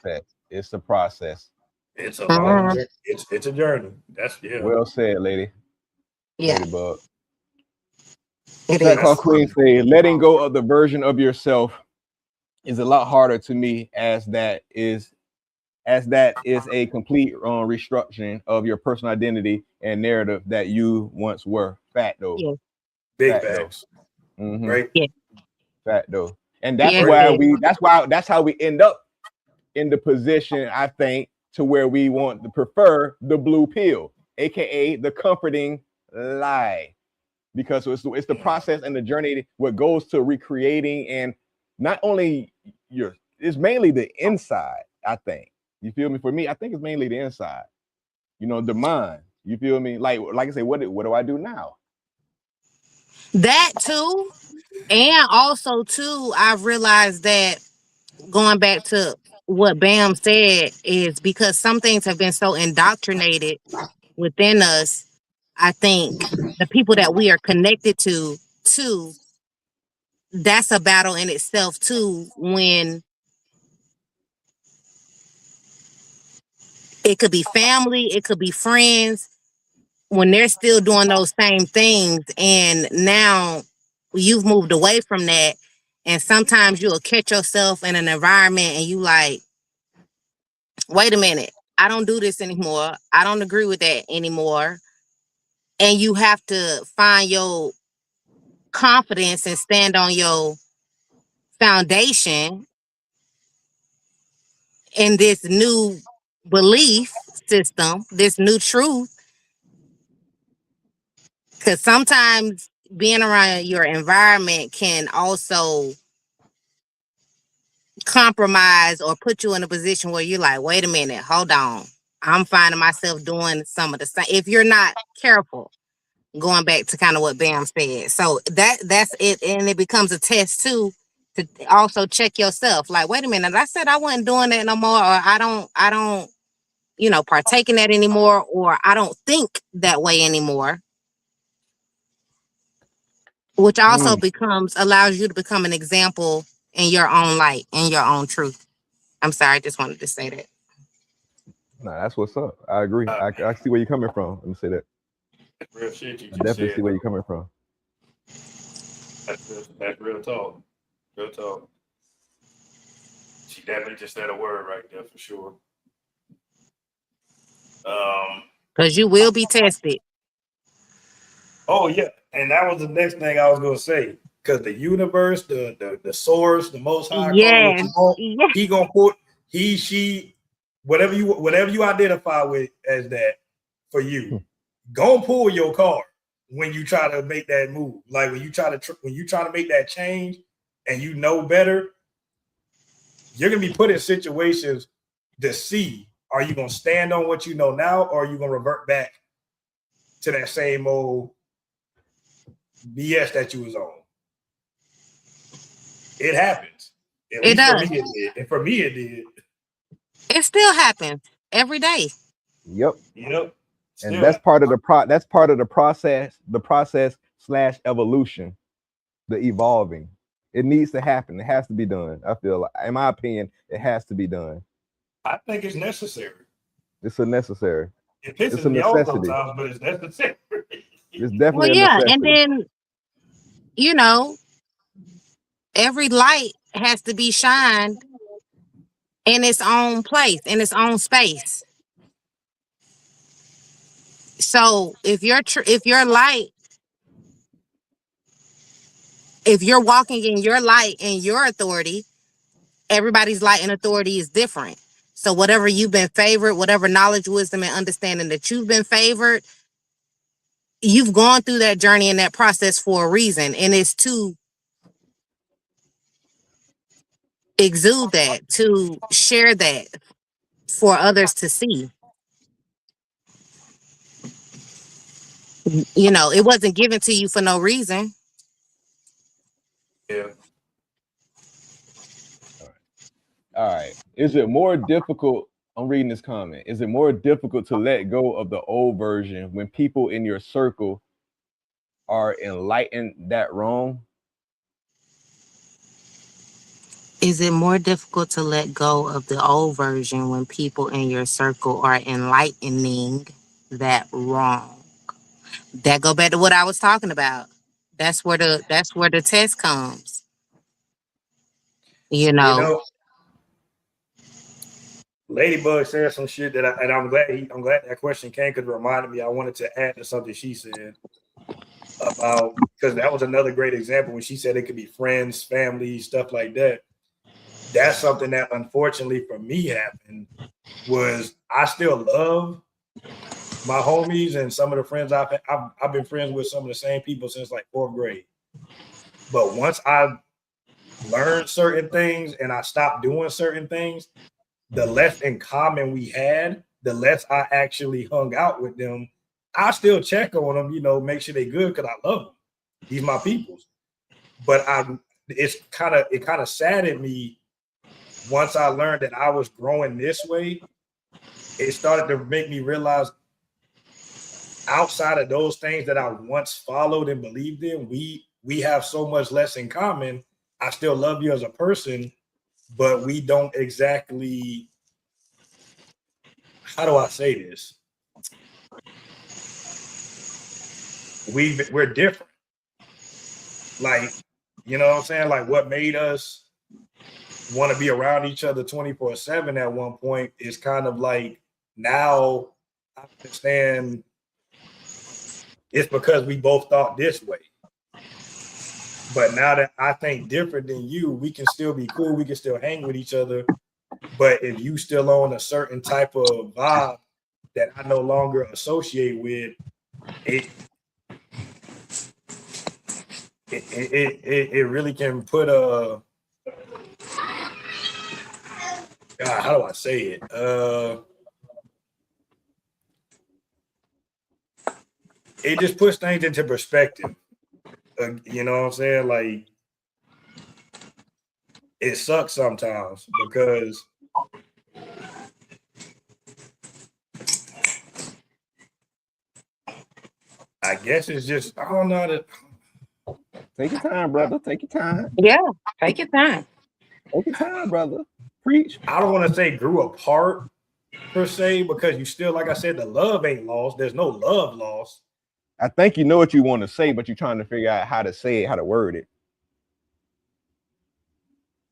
It's a process. It's a long journey. It's a journey. That's well said, lady. Yeah. Ladybug. It Fat is. Queen say letting go of the version of yourself is a lot harder to me, as that is a complete restructuring of your personal identity and narrative that you once were. Fat though. Yeah. Big facts. Right? Yeah. Fat though. And that's that's how we end up in the position, I think, to where we want to prefer the blue pill, aka the comforting lie. Because it's the process and the journey what goes to recreating, and not only it's mainly the inside, I think. You feel me? For me, I think it's mainly the inside. You know, the mind. You feel me? Like I say, what do I do now? That too. And also too, I've realized that, going back to what Bam said, is because some things have been so indoctrinated within us. I think the people that we are connected to, that's a battle in itself too, when it could be family, it could be friends, when they're still doing those same things, and now you've moved away from that, and sometimes you'll catch yourself in an environment and you like, wait a minute, I don't do this anymore. I don't agree with that anymore. And you have to find your confidence and stand on your foundation in this new belief system, this new truth. Because sometimes being around your environment can also compromise or put you in a position where you're like, wait a minute, hold on. I'm finding myself doing some of the same. If you're not careful, going back to kind of what Bam said. So that's it. And it becomes a test too, to also check yourself. Like, wait a minute, I said I wasn't doing that no more, or I don't, partake in that anymore, or I don't think that way anymore. which also allows you to become an example in your own light, in your own truth. I'm sorry, I just wanted to say that. Nah, that's what's up. I agree. I see where you're coming from. Let me say that. Real shit you I just definitely said. see where you're coming from. That's real talk. Real talk. She definitely just said a word right there for sure. Because you will be tested. Oh yeah, and that was the next thing I was gonna say. Because the universe, the source, the Most High, call it what Yes. you want. Yes. He gonna put she, whatever you identify with as that for you. Gonna pull your card when you try to make that move. Like when you try to make that change, and you know better, you're gonna be put in situations to see: are you gonna stand on what you know now, or are you gonna revert back to that same old BS that you was on? It happens. At It least for does. me, it did. And for me, it did. It still happens every day. Yep. Yep. And Still that's part of the process / evolution, the evolving. It needs to happen. It has to be done. I feel like, in my opinion, it has to be done. I think it's necessary. It's a necessary. It It's a pisses me off necessity. sometimes, but it's necessary. It's Well, definitely a yeah. And necessity. then, every light has to be shined in its own place, in its own space. So if you're walking in your light and your authority, everybody's light and authority is different. So whatever you've been favored, whatever knowledge, wisdom, and understanding that you've been favored, you've gone through that journey and that process for a reason. And it's to exude that, to share that for others to see. It wasn't given to you for no reason. Yeah. All right. Is it more difficult? I'm reading this comment. Is it more difficult to let go of the old version when people in your circle are enlightened that wrong? Is it more difficult to let go of the old version when people in your circle are enlightening that wrong? That go back to what I was talking about. That's where the test comes. You You know, know, Ladybug said some shit and I'm glad that question came because it reminded me. I wanted to add to something she said about, because that was another great example when she said it could be friends, family, stuff like that. That's something that unfortunately for me happened. Was I still love my homies and some of the friends I've been friends with some of the same people since like 4th grade. But once I learned certain things and I stopped doing certain things, the less in common we had, the less I actually hung out with them. I still check on them, make sure they good because I love them. These my peoples. But it kind of saddened me once I learned that I was growing this way. It started to make me realize, outside of those things that I once followed and believed in, we have so much less in common. I still love you as a person, but we don't exactly, how do I say this? We're different. Like, you know what I'm saying? Like what made us want to be around each other 24/7 at one point is kind of like, now I understand it's because we both thought this way. But now that I think different than you, we can still be cool. We can still hang with each other. But if you still on a certain type of vibe that I no longer associate with, it really can put a, God, how do I say it? It just puts things into perspective. You know what I'm saying? Like, it sucks sometimes because I guess it's just, I don't know. Take your time, brother. Take your time. Yeah, take your time. Take your time, brother. Preach. I don't want to say grew apart per se, because you still, like I said, the love ain't lost. There's no love lost. I think you know what you want to say, but you're trying to figure out how to say it, how to word it.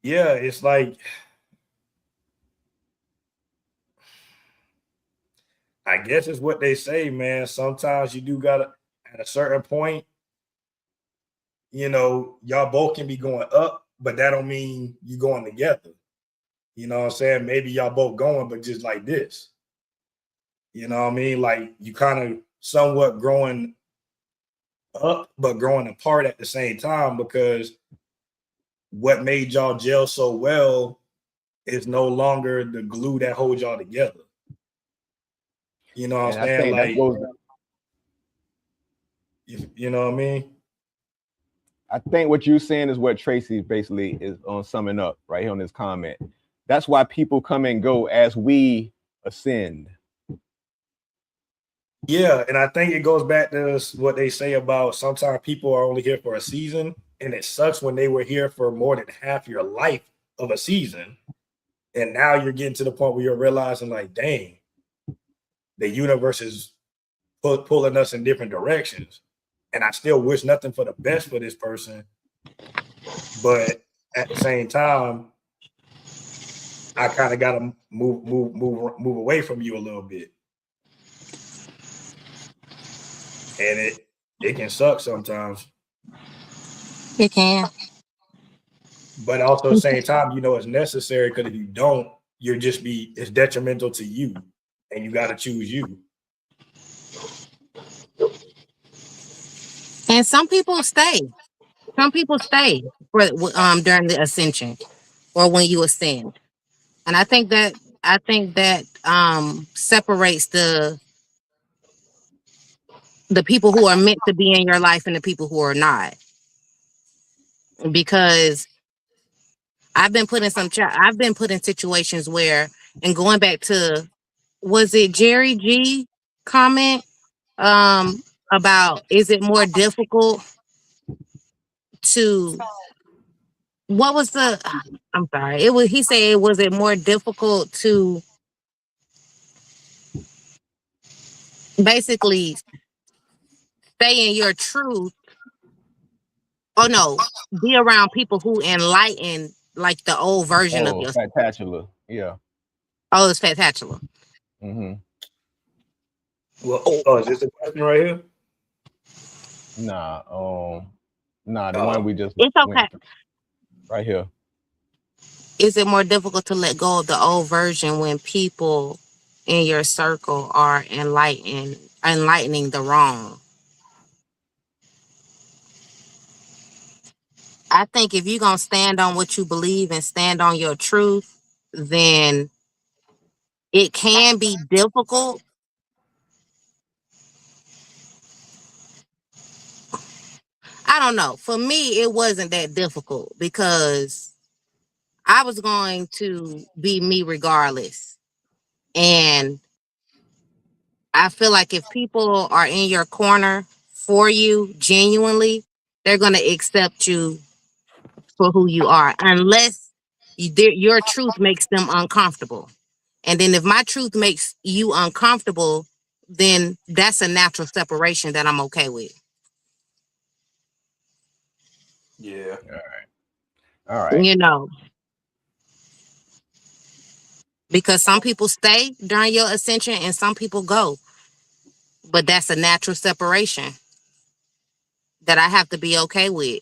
Yeah, it's like, I guess it's what they say, man. Sometimes you do gotta, at a certain point, you know, y'all both can be going up, but that don't mean you going together. You know what I'm saying? Maybe y'all both going, but just like this. You know what I mean? Like you kind of somewhat growing up, but growing apart at the same time, because what made y'all gel so well is no longer the glue that holds y'all together. You know what I'm And I saying? think that Like, goes. you know what I mean? I think what you're saying is what Tracy basically is on summing up right here on this comment. That's why people come and go as we ascend. Yeah, and I think it goes back to what they say about sometimes people are only here for a season, and it sucks when they were here for more than half your life of a season, and now you're getting to the point where you're realizing, like, dang, the universe is pulling us in different directions, and I still wish nothing for the best for this person, but at the same time, I kind of got to move away from you a little bit, and it can suck sometimes. It can. But also at the same time, you know, it's necessary, because if you don't, it's detrimental to you, and you got to choose you. And some people stay. Some people stay for during the ascension or when you ascend. And I think that separates the people who are meant to be in your life and the people who are not. Because I've been put in situations where, and going back to, was it Jerry G comment about, is it more difficult to, what was the, I'm sorry, he said, was it more difficult to basically stay in your truth, oh no, be around people who enlighten like the old version of Oh, yourself. spectacular. Yeah. Oh, it's spectacular. Mm-hmm. Well, oh, is this a question right here? Nah, the one we just It's okay. went through. Right here. Is it more difficult to let go of the old version when people in your circle are enlightening the wrong? I think if you're gonna stand on what you believe and stand on your truth, then it can be difficult. I don't know. For me, it wasn't that difficult because I was going to be me regardless. And I feel like if people are in your corner for you genuinely, they're going to accept you for who you are, unless your truth makes them uncomfortable. And then if my truth makes you uncomfortable, then that's a natural separation that I'm okay with. Yeah. All right. You know, because some people stay during your ascension and some people go. But that's a natural separation that I have to be okay with.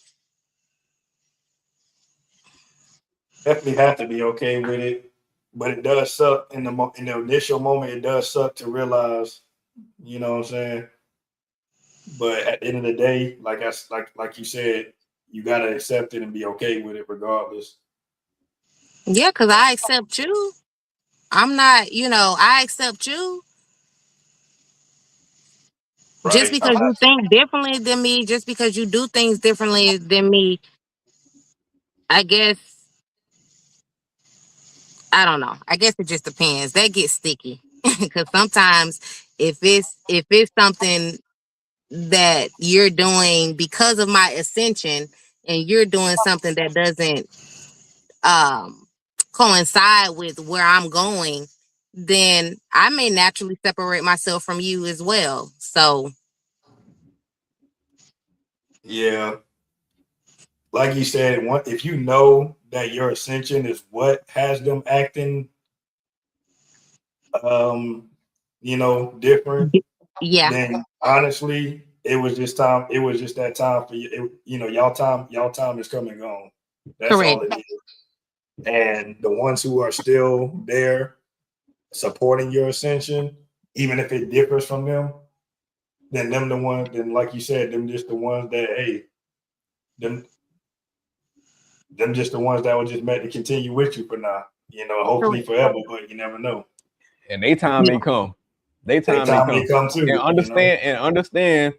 Definitely have to be okay with it, but it does suck in the initial moment. It does suck to realize, you know what I'm saying. But at the end of the day, like you said, you gotta accept it and be okay with it regardless. Yeah, because I accept you. I'm not, I accept you. Just Right? I'm because not. you think differently than me, just because you do things differently than me, I guess, I don't know. I guess it just depends. That gets sticky. Because sometimes if it's something that you're doing because of my ascension, and you're doing something that doesn't coincide with where I'm going, then I may naturally separate myself from you as well. So Yeah, like you said, if you know that your ascension is what has them acting, different, yeah, then honestly, it was just time. It was just that time for you. Y'all time is come and gone. That's correct. all it is. And the ones who are still there supporting your ascension, even if it differs from them, then them the ones. Then, like you said, them just the ones that them them just the ones that were just meant to continue with you for now. Hopefully Correct. forever, but you never know. And they time may come. They Their time may time may come. come too. And understand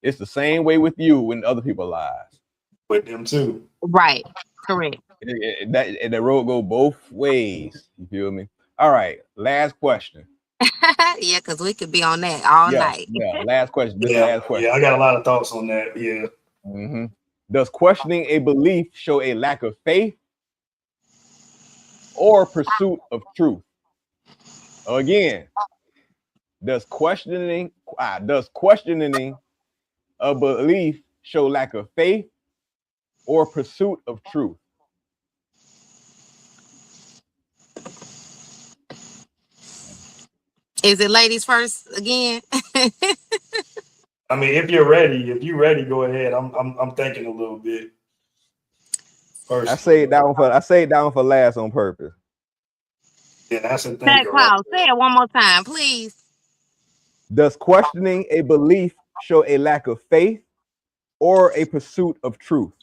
it's the same way with you when other people lives. With them too. Right. Correct. The road go both ways. You feel me? All right. Last question. Yeah, because we could be on that all Yeah. night. Yeah. Last question. This is the Yeah, last question. I got a lot of thoughts on that. Yeah. Mm-hmm. Does questioning a belief show a lack of faith or pursuit of truth? Again, does questioning a belief show lack of faith or pursuit of truth? Is it ladies first again? I mean, if you're ready, go ahead. I'm thinking a little bit. I Personally, say it down for last on purpose. yeah, that's a That thinker right Klaus, say there. it one more time, please. Does questioning a belief show a lack of faith or a pursuit of truth?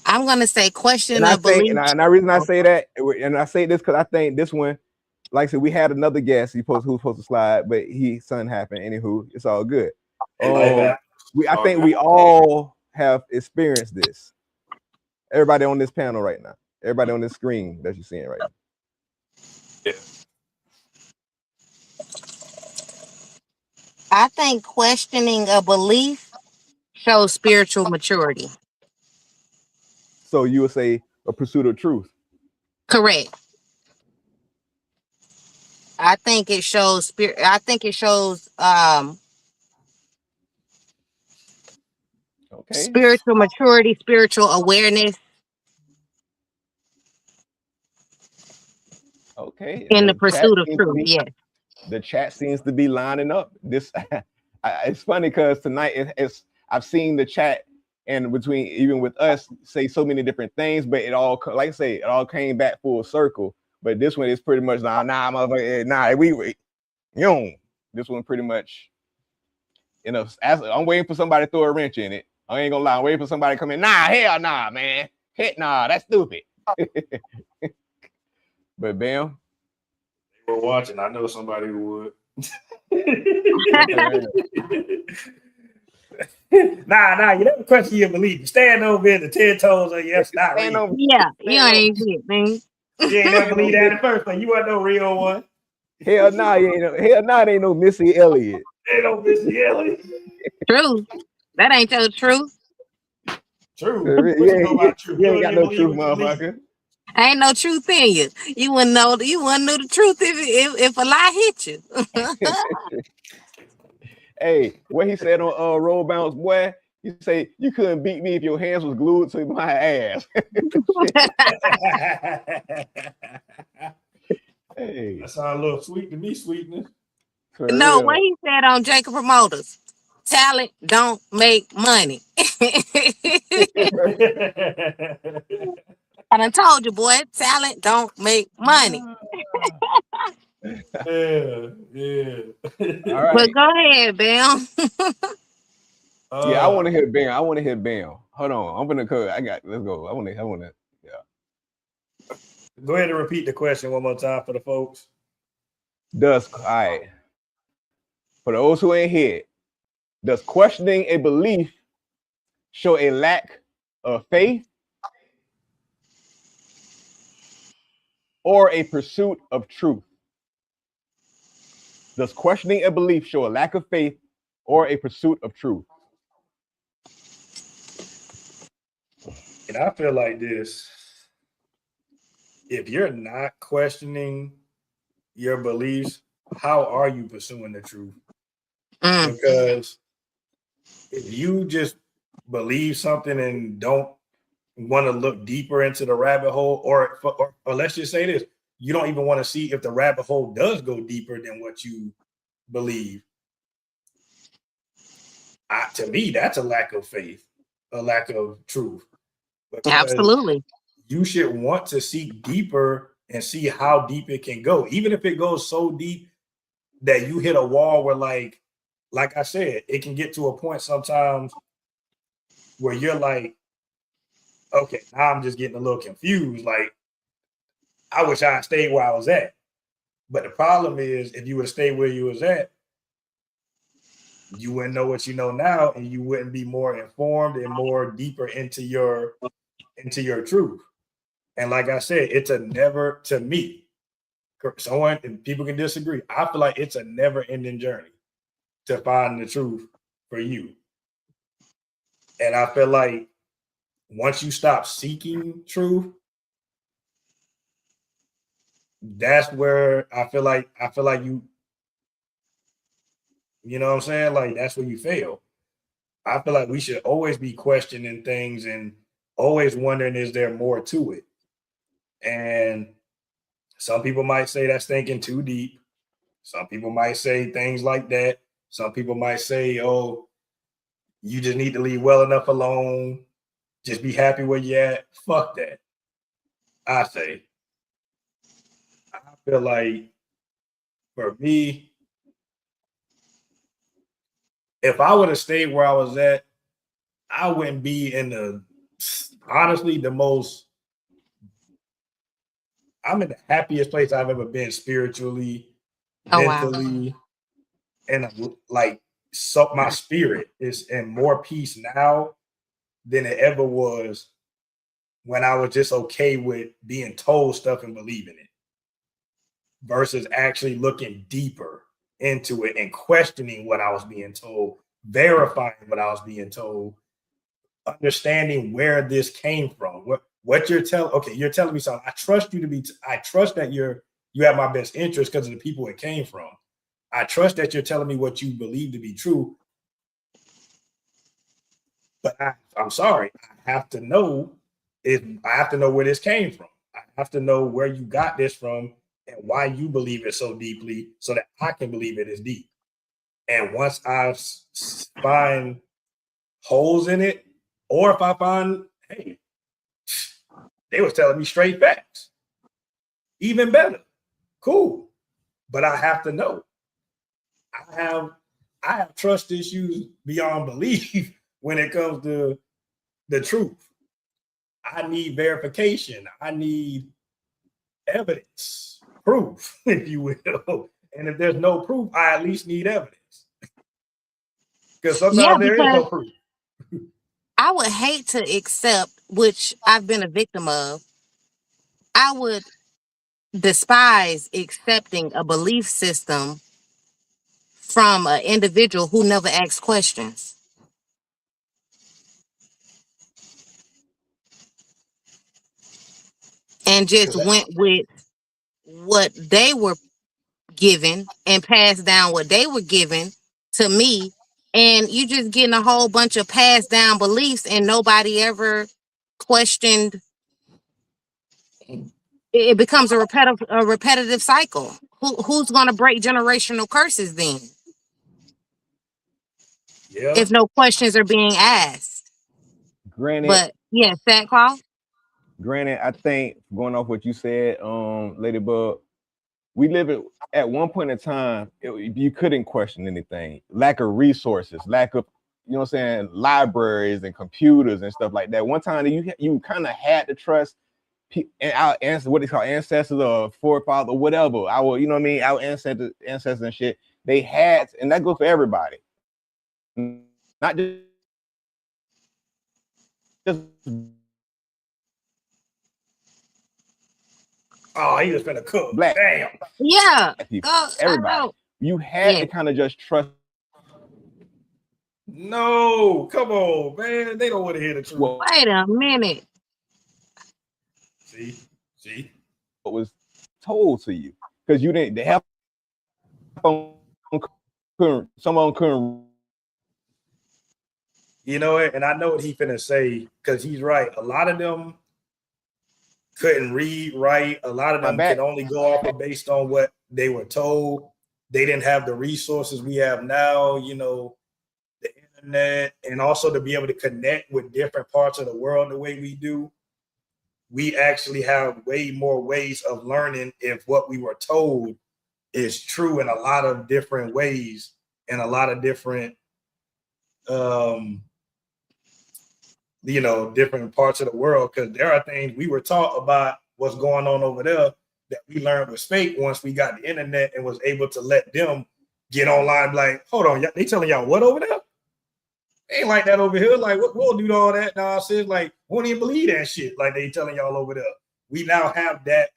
I'm gonna say question And I or think, belief. and the reason I say that, and I say this because I think this one, like I said, we had another guest. Who's supposed to slide, but something happened. Anywho, it's all good. Hey, life happens. I think we all have experienced this. Everybody on this panel right now, everybody on this screen that you're seeing right now. Yeah. I think questioning a belief shows spiritual maturity. So you would say a pursuit of truth. Correct. I think it shows spirit. I think it shows Okay. spiritual maturity, spiritual awareness Okay. in the pursuit of truth. Yes. The chat seems to be lining up. This it's funny because tonight I've seen the chat and between even with us say so many different things, but it all, like I say, it all came back full circle. But this one is pretty much motherfucker, this one pretty much, I'm waiting for somebody to throw a wrench in it. I ain't gonna lie, I'm waiting for somebody to come in. Nah, hell nah, man. Heck nah, that's stupid. But bam. They were watching. I know somebody who would. Nah, you never question your belief. You stand over there, the 10 toes on yes, not real. Yeah, you ain't it, man. You ain't never believe that in the first place. You wasn't no real one. Hell nah, it ain't no Missy Elliott. Ain't no Missy Elliott. True. That ain't your truth. True. What you know about truth? You You ain't don't got even no believe truth, what you believe. motherfucker. Ain't no truth in you. You wouldn't know the truth if a lie hit you. Hey, what he said on Roll Bounce, boy, you say you couldn't beat me if your hands was glued to my ass. Hey. That sounds a little sweet to me, sweetness. No, what he said on Jacob Promoters. Talent don't make money. I done told you, boy, talent don't make money. Yeah. All right. But go ahead, Bam. Yeah, I want to hear Bam. Hold on. I'm gonna go. Let's go. I wanna, yeah. Go ahead and repeat the question one more time for the folks. All right. For those who ain't here, does questioning a belief show a lack of faith or a pursuit of truth? Does questioning a belief show a lack of faith or a pursuit of truth? And I feel like this: if you're not questioning your beliefs, how are you pursuing the truth? Because if you just believe something and don't want to look deeper into the rabbit hole, or let's just say this, you don't even want to see if the rabbit hole does go deeper than what you believe. To me, that's a lack of faith, a lack of truth. Because Absolutely. you should want to seek deeper and see how deep it can go, even if it goes so deep that you hit a wall where, like I said, it can get to a point sometimes where you're like, okay, now I'm just getting a little confused. Like, I wish I stayed where I was at. But the problem is, if you would have stayed where you was at, you wouldn't know what you know now, and you wouldn't be more informed and more deeper into your truth. And like I said, it's a never, to me, someone, and people can disagree, I feel like it's a never-ending journey to find the truth for you. And I feel like once you stop seeking truth, that's where I feel like you know what I'm saying? Like, that's where you fail. I feel like we should always be questioning things and always wondering, is there more to it? And some people might say that's thinking too deep. Some people might say things like that. Some people might say, oh, you just need to leave well enough alone. Just be happy where you're at. Fuck that. I feel like, for me, if I would have stayed where I was at, I wouldn't be in honestly, I'm in the happiest place I've ever been spiritually, mentally, and like, so my spirit is in more peace now than it ever was when I was just okay with being told stuff and believing it, versus actually looking deeper into it and questioning what I was being told, verifying what I was being told, understanding where this came from. What you're telling, okay, you're telling me something. I trust you to be, I trust that you have my best interest because of the people it came from. I trust that you're telling me what you believe to be true. But I'm sorry, I have to know where this came from. I have to know where you got this from and why you believe it so deeply so that I can believe it is deep. And once I find holes in it, or if I find, hey, they was telling me straight facts, even better, cool. But I have to know. I have trust issues beyond belief when it comes to the truth. I need verification. I need evidence, proof, if you will. And if there's no proof, I at least need evidence. Because sometimes there is no proof. I would hate to accept, which I've been a victim of, I would despise accepting a belief system from an individual who never asked questions and just went with what they were given and passed down what they were given to me. And you just getting a whole bunch of passed down beliefs and nobody ever questioned. It becomes a repetitive cycle. Who's going to break generational curses then? Yeah. If no questions are being asked. Granted, but yeah, sackcloth. Granted, I think going off what you said, Ladybug, we live at one point in time, you couldn't question anything. Lack of resources, lack of, you know what I'm saying, libraries and computers and stuff like that. One time you kind of had to trust our ancestors, what they call ancestors or forefathers or whatever. Our, you know what I mean, our ancestors and shit. They had, and that goes for everybody. Not just oh, he was finna cook. Black. Damn. Yeah. People, everybody. You had to kind of just trust No, come on, man. They don't want to hear the truth. What Wait a minute. See, see. was told to you because you didn't. They have someone couldn't. You know it, and I know what he finna say because he's right. A lot of them couldn't read, write. A lot of My them can back. only go off of based on what they were told. They didn't have the resources we have now. You know, the internet, and also to be able to connect with different parts of the world the way we do. We actually have way more ways of learning if what we were told is true in a lot of different ways and a lot of different um different parts of the world, because there are things we were taught about what's going on over there that we learned was fake once we got the internet and was able to let them get online. Like, hold on, they telling y'all what over there? Ain't like that over here. Like, we'll do all that nonsense. Like, won't even believe that shit. Like they telling y'all over there. We now have that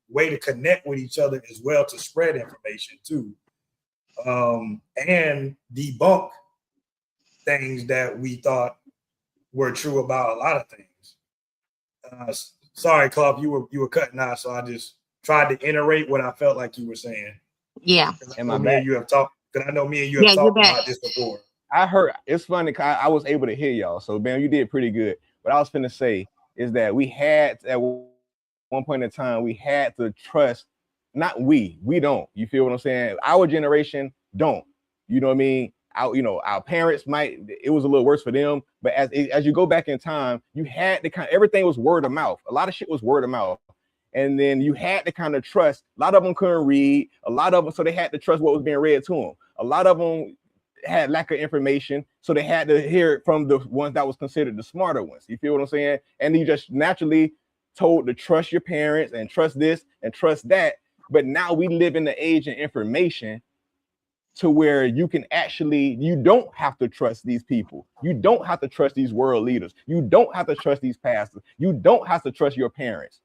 way to connect with each other as well to spread information too, and debunk things that we thought were true about a lot of things. Sorry, Club, you were cutting out, so I just tried to iterate what I felt like you were saying. Yeah. Am I back? Because I know me and you have talked about this before. I heard it's funny. I was able to hear y'all, so man, you did pretty good. What I was finna say is that we had at one point in time we had to trust. Not we don't. You feel what I'm saying? Our generation don't. You know what I mean? Our parents might. It was a little worse for them, but as you go back in time, you had to everything was word of mouth. A lot of shit was word of mouth. And then you had to kind of trust. A lot of them couldn't read. A lot of them, so they had to trust what was being read to them. A lot of them had lack of information, so they had to hear it from the ones that was considered the smarter ones. You feel what I'm saying? And you just naturally told to trust your parents and trust this and trust that. But now we live in the age of information to where you don't have to trust these people. You don't have to trust these world leaders. You don't have to trust these pastors. You don't have to trust your parents.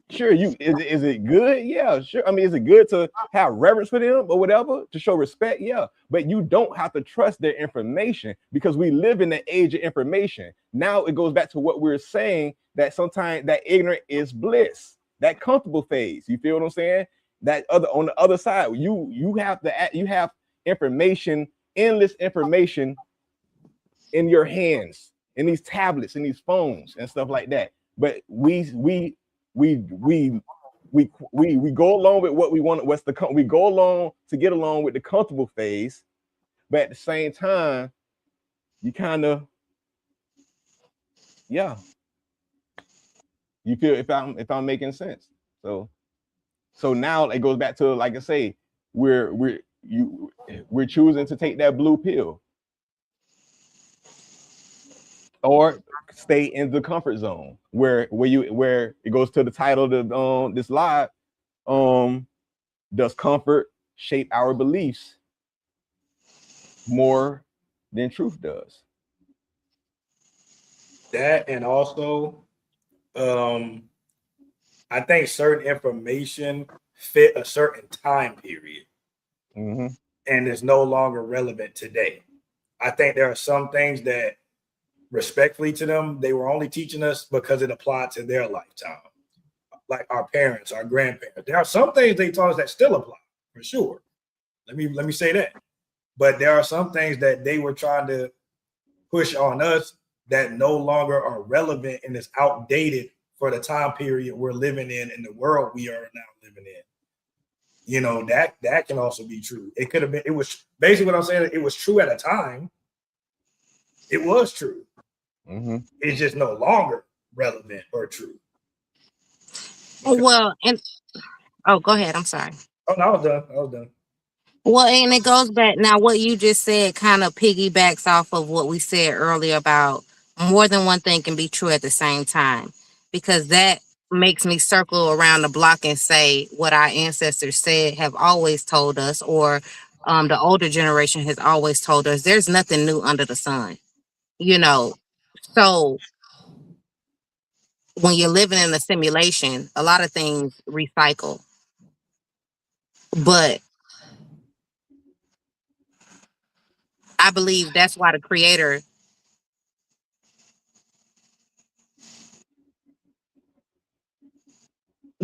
Sure, is it good? Yeah, sure. I mean, is it good to have reverence for them or whatever, to show respect? Yeah, but you don't have to trust their information because we live in the age of information. Now it goes back to what we are saying, that sometimes that ignorant is bliss, that comfortable phase. You feel what I'm saying? That on the other side, you have information, endless information in your hands, in these tablets, in these phones, and stuff like that. But we go along with what we want. We go along to get along with the comfortable phase, but at the same time, you kind of, yeah. You feel if I'm making sense. So now it goes back to, like I say, we're choosing to take that blue pill or stay in the comfort zone where it goes to the title of this live. Does comfort shape our beliefs more than truth does? That, and also, I think certain information fit a certain time period, mm-hmm. and is no longer relevant today. I think there are some things that, respectfully to them, they were only teaching us because it applied to their lifetime, like our parents, our grandparents. There are some things they taught us that still apply, for sure. Let me say that. But there are some things that they were trying to push on us that no longer are relevant and is outdated for the time period we're living in and the world we are now living in. You know, that can also be true. It could have been, it was basically what I'm saying. It was true at a time. It was true. Mm-hmm. It's just no longer relevant or true. Well, and go ahead. I'm sorry. Oh, no, I was done. Well, and it goes back now. What you just said kind of piggybacks off of what we said earlier about more than one thing can be true at the same time, because that makes me circle around the block and say what our ancestors said have always told us, or the older generation has always told us. There's nothing new under the sun, you know. So when you're living in a simulation, a lot of things recycle, but I believe that's why the creator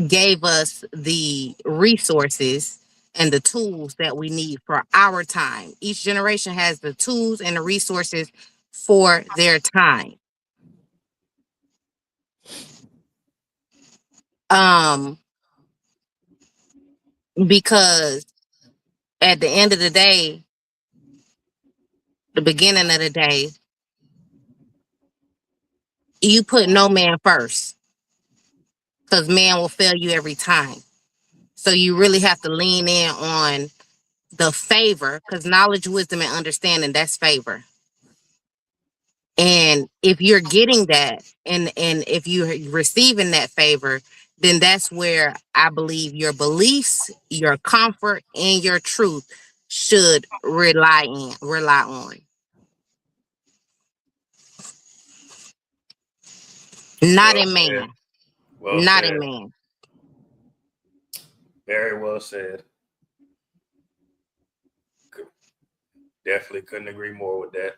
gave us the resources and the tools that we need for our time. Each generation has the tools and the resources for their time. Um, because at the end of the day, the beginning of the day, you put no man first because man will fail you every time. So you really have to lean in on the favor because knowledge, wisdom, and understanding, that's favor. And if you're getting that and if you're receiving that favor, then that's where I believe your beliefs, your comfort, and your truth should rely on. Not Well in said. man. Well Not said. in man. Very well said. Definitely couldn't agree more with that.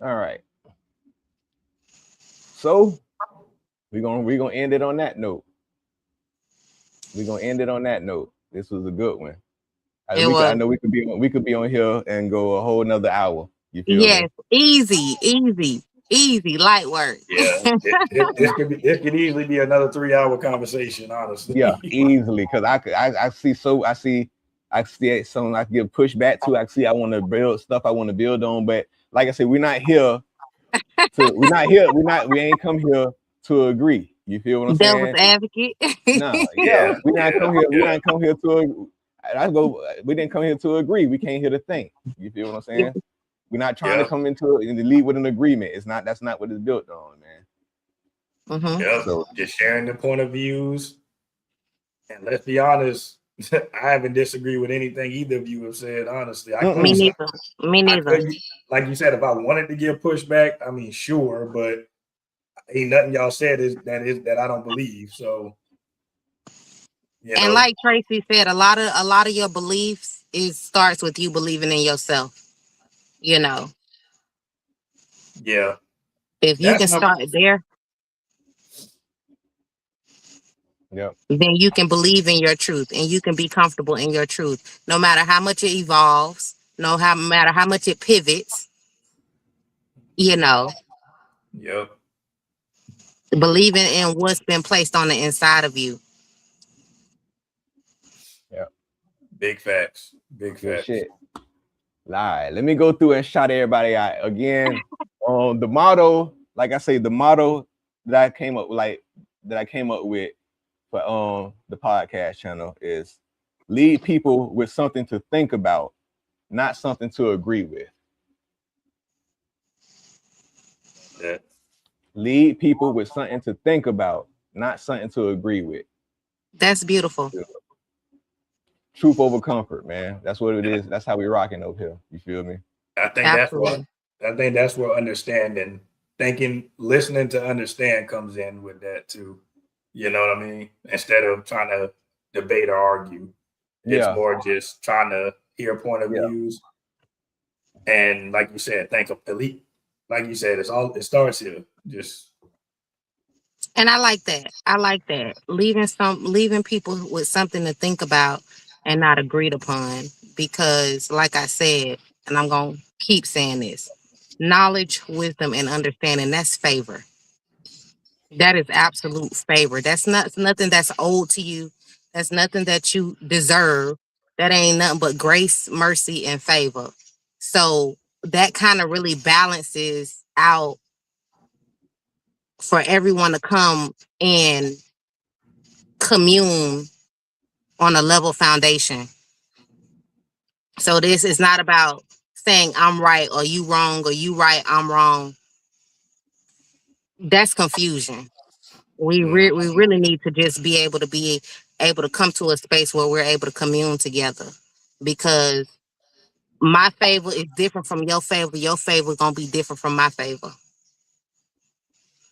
All right. So we're gonna end it on that note. We're gonna end it on that note. This was a good one. I know we could be on here and go a whole nother hour. You feel Yes, me? easy, light work. Yeah, this could easily be another 3-hour conversation, honestly. Yeah, easily. Cause I see some I give pushback to. I want to build stuff I want to build on. But like I said, we ain't come here to agree. You feel what I'm Devil's saying? advocate. No, yeah. We not come here to we didn't come here to agree. We came here to think. You feel what I'm saying? We're not trying to come into it and leave with an agreement. That's not what it's built on, man. Mm-hmm. Yep. So just sharing the point of views. And let's be honest, I haven't disagreed with anything either of you have said, honestly. Me neither. Like you said, if I wanted to give pushback, I mean, sure, but ain't nothing y'all said that I don't believe. So, and like Tracy said, a lot of your beliefs starts with you believing in yourself. You know. Yeah. If you can start there, yep, then you can believe in your truth and you can be comfortable in your truth. No matter how much it evolves, no matter how much it pivots, you know. Yep. Believing in what's been placed on the inside of you. Yep. Big facts. Big Good facts. shit. All right, let me go through and shout everybody out again. The motto, like I say, the motto that I came up with for the podcast channel is lead people with something to think about, not something to agree with. Yeah. Lead people with something to think about, not something to agree with. That's beautiful. Truth over comfort, man. That's what it is. That's how we rocking over here. You feel me? I think that's where understanding, thinking, listening to understand comes in with that too. You know what I mean? Instead of trying to debate or argue, it's more just trying to hear point of views. And like you said, think of elite. Like you said, it starts here. And I like that. Leaving people with something to think about and not agreed upon. Because like I said, and I'm gonna keep saying this, knowledge, wisdom, and understanding, that's favor. That is absolute favor. That's nothing that's owed to you. That's nothing that you deserve. That ain't nothing but grace, mercy, and favor. So that kind of really balances out for everyone to come and commune on a level foundation. So this is not about saying I'm right or you wrong or you right, I'm wrong. That's confusion. We really need to just be able to come to a space where we're able to commune together, because my favor is different from your favor. Your favor is gonna be different from my favor.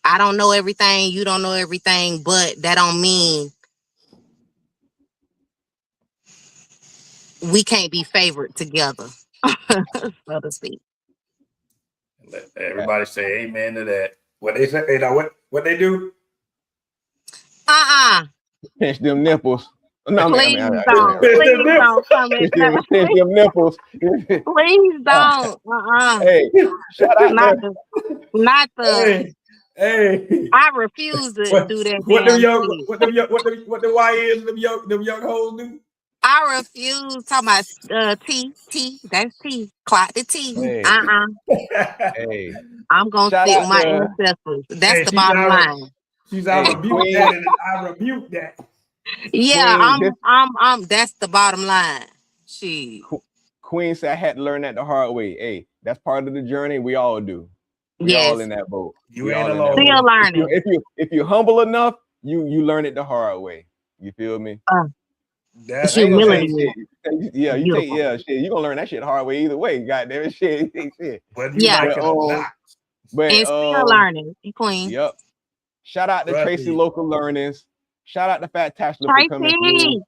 I don't know everything, you don't know everything, but that don't mean we can't be favored together. so to speak. Let everybody say amen to that. What they say, you know, what they do? Pinch them nipples. No, Please man. don't. Please don't come in. Pinch them nipples. Please don't. Hey, shout out Not the. Hey. I refuse to do that. What the YNs, them young hoes do? I refuse. Talking about T. That's T. Clock the T. Hey. Hey. I'm gonna sit with my ancestors. That's the bottom line. She's I rebuke that, and I rebuke that. Yeah, I'm. That's the bottom line. Queen said I had to learn that the hard way. Hey, that's part of the journey. We all do. We all in that boat. You ain't alone. Still learning. If you're humble enough, you learn it the hard way. You feel me? That's humility. Yeah, you take shit. You gonna learn that shit the hard way either way. Goddamn shit. Whether you like it or not. But and still learning, Queen. Yep. Shout out to Tracy Local Learnings. Shout out to Fat Tashler for coming through.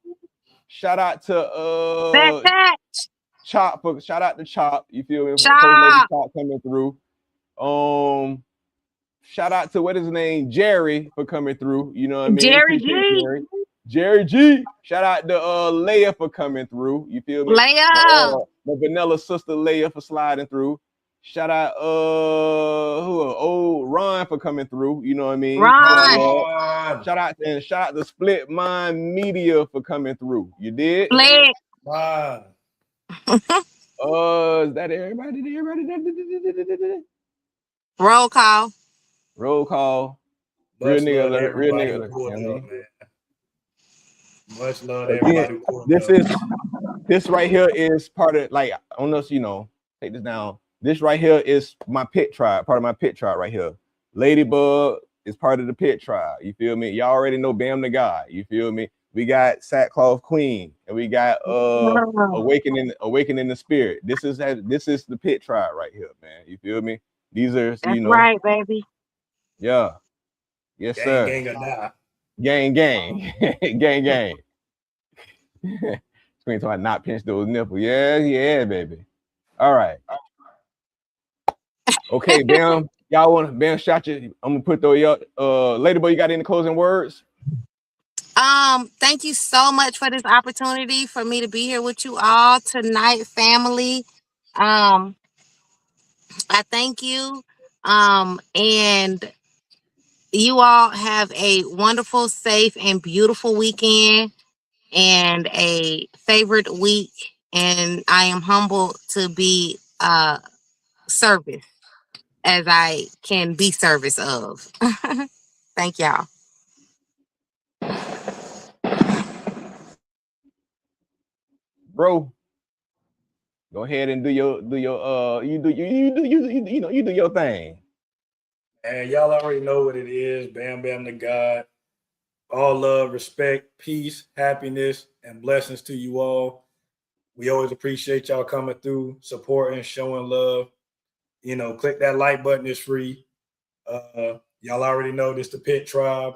Shout out to Chop for shout out to Chop. You feel me? Chop coming through. Shout out to what is his name, Jerry, for coming through. You know what I mean? Jerry G. Shout out to Leia for coming through. You feel me? Leia. My vanilla sister Leia for sliding through. Shout out old Ron for coming through. You know what I mean? Ron. Shout out to Split Mind Media for coming through. You did? Split. Ron. Is that everybody? Roll call. Real nigga. Much love to everybody. This right here is part of, like, I don't know if you know, take this down. This right here is my pit tribe, part of my pit tribe right here. Ladybug is part of the pit tribe. You feel me? Y'all already know Bam the God. You feel me? We got Sackcloth Queen, and we got Awakening the Spirit. This is the pit tribe right here, man. You feel me? These are That's right, baby. Yeah. Yes, sir. Gang or die. Gang. Gang. Queen talking about not pinch those nipples. Yeah, baby. All right. Okay, Bam. Y'all want to Bam shot you? I'm gonna put those up. Ladybug, you got any closing words? Thank you so much for this opportunity for me to be here with you all tonight, family. I thank you. And you all have a wonderful, safe, and beautiful weekend and a favorite week. And I am humbled to be service as I can be service of. Thank y'all. Bro, go ahead and do your you do your thing. And y'all already know what it is. Bam the God. All love, respect, peace, happiness, and blessings to you all. We always appreciate y'all coming through, supporting, showing love. You know, click that like button, it's free. Y'all already know this the Pit Tribe.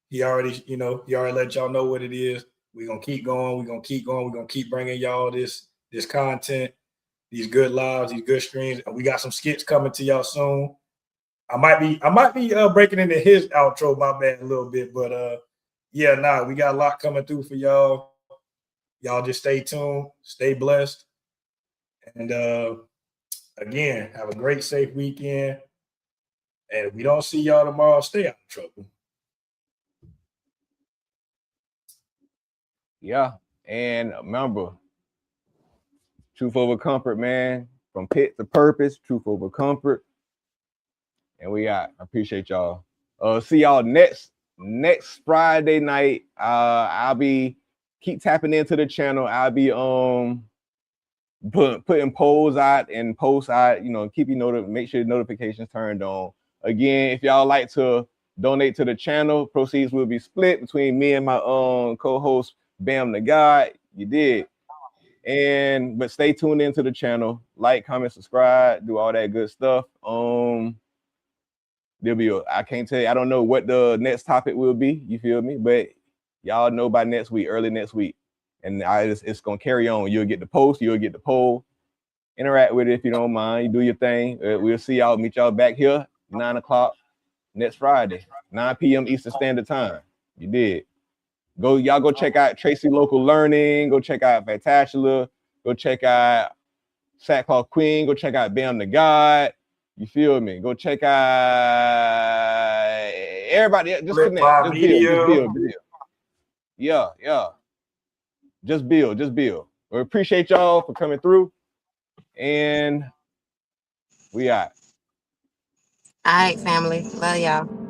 He already let y'all know what it is. We're gonna keep going, we're gonna keep bringing y'all this content, these good lives, these good streams. And we got some skits coming to y'all soon. I might be breaking into his outro, my bad, a little bit, but we got a lot coming through for y'all. Y'all just stay tuned, stay blessed, and again, have a great, safe weekend. And if we don't see y'all tomorrow, stay out of trouble. Yeah, and remember, truth over comfort, man. From pit to purpose, truth over comfort. And I appreciate y'all. See y'all next Friday night. I'll be keep tapping into the channel. I'll be putting polls out and posts out. You know, make sure the notifications turned on. Again, if y'all like to donate to the channel, proceeds will be split between me and my co-host Bam the God. You did. But stay tuned into the channel. Like, comment, subscribe, do all that good stuff. I can't tell you, I don't know what the next topic will be, you feel me? But y'all know by next week, early next week. And it's gonna carry on. You'll get the post, you'll get the poll. Interact with it if you don't mind. You do your thing. We'll see y'all. Meet y'all back here 9 o'clock next Friday, 9 p.m. Eastern Standard Time. You did. Y'all go check out Tracy Local Learning. Go check out Fantacular. Go check out Sackcloth Queen. Go check out Bam the God. You feel me? Go check out everybody. Just connect. Just build. Yeah. Just build. We appreciate y'all for coming through. And we out. All right, family. Love y'all.